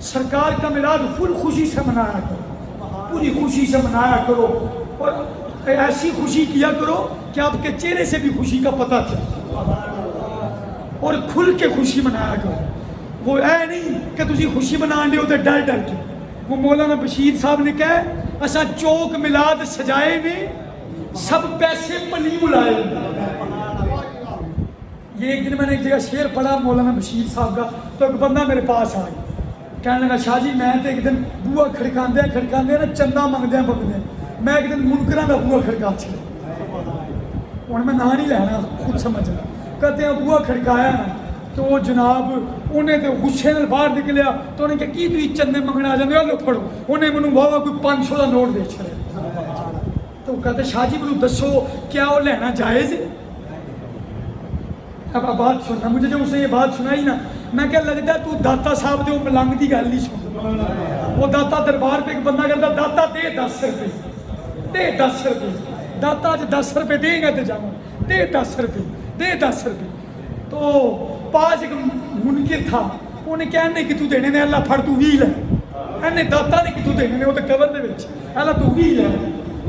سرکار کا میلاد فل خوشی سے منایا کرو، پوری خوشی سے منایا کرو، اور ایسی خوشی کیا کرو کہ آپ کے چہرے سے بھی خوشی کا پتہ چلے، اور کھل کے خوشی منایا کرو۔ وہ اے نہیں کہ تسی خوشی منانے ہو تے ڈر ڈر کے۔ وہ مولانا بشیر صاحب نے کہا اسا چوک میلاد سجائے نے سب پیسے پلی ملائے۔ یہ ایک دن میں نے ایک جگہ شعر پڑھا مولانا بشیر صاحب کا، تو ایک بندہ میرے پاس آ گیا، کہنے لگا شاہ جی میں تو ایک دن بوا کھڑکاندے نا چندہ منگدے بگدے، میں ایک دن منکراں دا بوا کھڑکا چھڑا۔ ہن میں نام نہیں لینا، خود سمجھنا۔ کہتے ہیں بوا کھڑکایا نا تو وہ جناب انہیں تو غصے نال باہر نکلیا تو انہیں کہا کی تھی چندے منگنا آ جاندے ہو، لو پڑھو۔ انہیں منوں واہ کوئی 500 کا نوٹ دے چھڑے۔ تو کہتے شاہ جی منوں دسو کیا وہ لینا جائز ہے؟ اب بات سننا، مجھے جب اس نے یہ بات سنائی نا میں کیا لگتا ہے تو داتا صاحب دے وہ ملنگ دی گل نہیں سن۔ وہ داتا دربار پہ ایک بندہ کرتا داتا دے 10 روپے، دے 10 روپے، داتا آج 10 روپے دے گا تو جاؤں، دے 10 روپے، دے 10 روپے۔ تو پاس ایک منکر تھا، انہیں کہا نہیں کہ تو دینے نے اللہ پھڑ تو بھی لے، انہیں داتا نے کہ تو دینے نے وہ تو قبر دے وچ اللہ تو بھی لے۔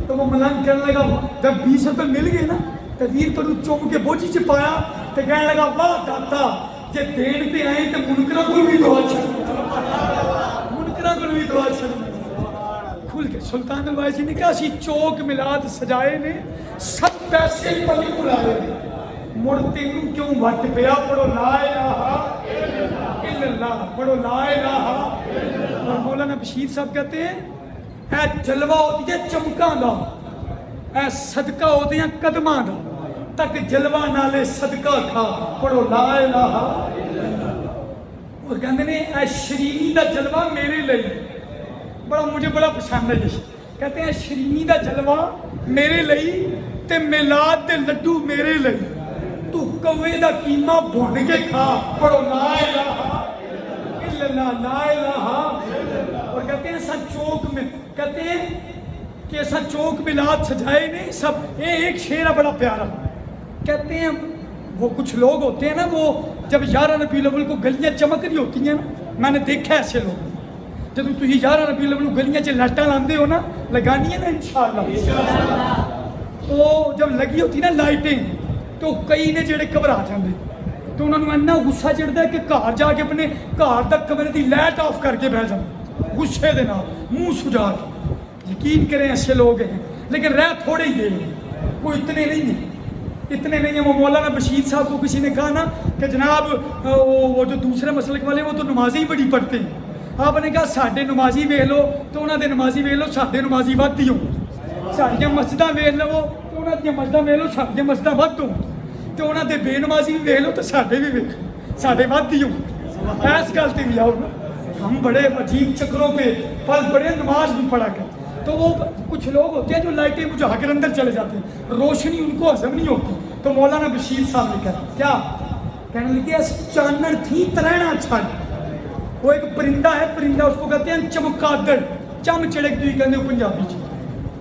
تو وہ ملنگ کرنے لگا جب 20 روپے مل گئے نا تو 20 روپے چوم کے بوجھی چ پایا تو کہنے لگا واہ داتا جے دین پہ آئے تو منکراں کو بھی دعا چھڑ، منکراں کو بھی دعا چھڑ۔ کھل کے سلطان الوائز جی نے کہا اسی چوک میلاد سجائے نے سب پیسے پلی بلائے مڑ تینوں کیوں وٹ پیا، پڑھو لا الہ الا اللہ، پڑھو لا الہ۔ اور مولانا بشیر صاحب کہتے ہیں اے جلوہ ہوتی ہے چمکاں دا، اے صدقہ ہوتے ہیں قدماں دا، تک جلوہ نالے صدقہ کھا، پڑھو لا الہ۔ اور کہتے ہیں اے شرینی دا جلوہ میرے لئی، بڑا مجھے بڑا پسند ہے یہ، کہتے ہیں شرینی دا جلوہ میرے لئی تے میلاد دے لڈو میرے لئی، تو کوے دا قیمہ بھون کے کھا، پڑھو لا الہ الا اللہ، لا الہ۔ اور کہتے ہیں ایسا چوک میں، کہتے ہیں کہ ایسا چوک میلاد سجائے نہیں سب، ایک شعر بڑا پیارا، کہتے ہیں وہ کچھ لوگ ہوتے ہیں نا وہ جب 11 ربیع الاول کو گلیاں چمک رہی ہوتی ہیں نا، میں نے دیکھا ایسے لوگ جب تھی 11 ربیع الاول کو گلیاں چ لائٹاں لاندے ہو نا، لگانی ہے نا انشاءاللہ، تو جب لگی ہوتی نا لائٹیں تو کئی نے جڑے گھبرا جاندے، تو انہوں نے اتنا غصہ چڑھتا ہے کہ گھر جا کے اپنے گھر دا کمرے دی لائٹ آف کر کے بہ جاندے غصے دے نال، منہ سجا کے۔ یقین کریں ایسے لوگ ہیں، لیکن رہ تھوڑے ہی گئے، کوئی اتنے نہیں ہیں، اتنے نہیں ہیں۔ وہ مولانا بشیر صاحب کو کسی نے کہا نا کہ جناب وہ جو دوسرے مسلک والے وہ تو نمازیں ہی بڑی پڑھتے ہیں، آپ نے کہا ساڈے نمازی ویکھ لو تو انہاں دے نمازی ویکھ لو ساڈے نمازی ود ہی ہون، ساڈیاں مسجداں ویکھ لو تو انہاں دیاں مسجداں ویکھ لو ساڈیاں مسجداں ود ہون، تے انہاں دے بے نمازی بھی ویکھ لو تو ساڈے بھی ویکھ لو ساڈے ود ہی ہون۔ ایس گل تے بھی آؤ نا، ہم بڑے عجیب چکروں پہ پر بڑے نماز بھی پڑھا کر، تو وہ کچھ لوگ ہوتے ہیں جو لائٹیں بجھا کر اندر چلے جاتے ہیں، روشنی ان کو ہضم نہیں ہوتی۔ تو مولانا بشیر صاحب نے کہا کیا کہنے لگے اس چانن تھی ترہنا چھڑ، وہ ایک پرندہ ہے، پرندہ اس کو کہتے ہیں چمکادڑ، چم چڑک دوئی کہتے ہیں پنجابی چ،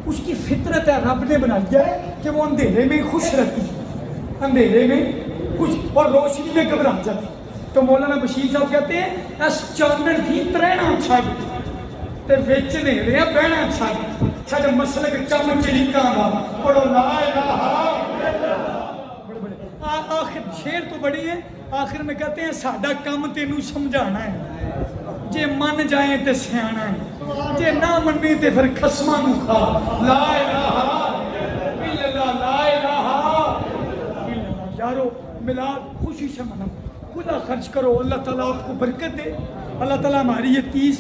اس کی فطرت ہے رب نے بنائی ہے کہ وہ اندھیرے میں خوش رہتی ہے، اندھیرے میں خوش اور روشنی میں گھبرا جاتی۔ تو مولانا بشیر صاحب کہتے ہیں اس چانن تھی ترہنا چھڑ تے وچ نیرے بہنا چھڑ، چھڑ مسلک چم چڑکاں دا، پڑھو لا الہ۔ آخر شعر تو بڑی ہے، آخر میں کہتے ہیں ساڈا کم تینوں سمجھانا ہے، جے من جائیں تے سیانا ہے، جے نہ مننے تے پھر خصماں نوں کھا، لا الہ الا اللہ، لا الہ الا اللہ۔ یارو میلاد خوشی سے مناؤ، خدا خرچ کرو، اللہ تعالیٰ آپ کو برکت دے، اللہ تعالیٰ ہماری یہ 30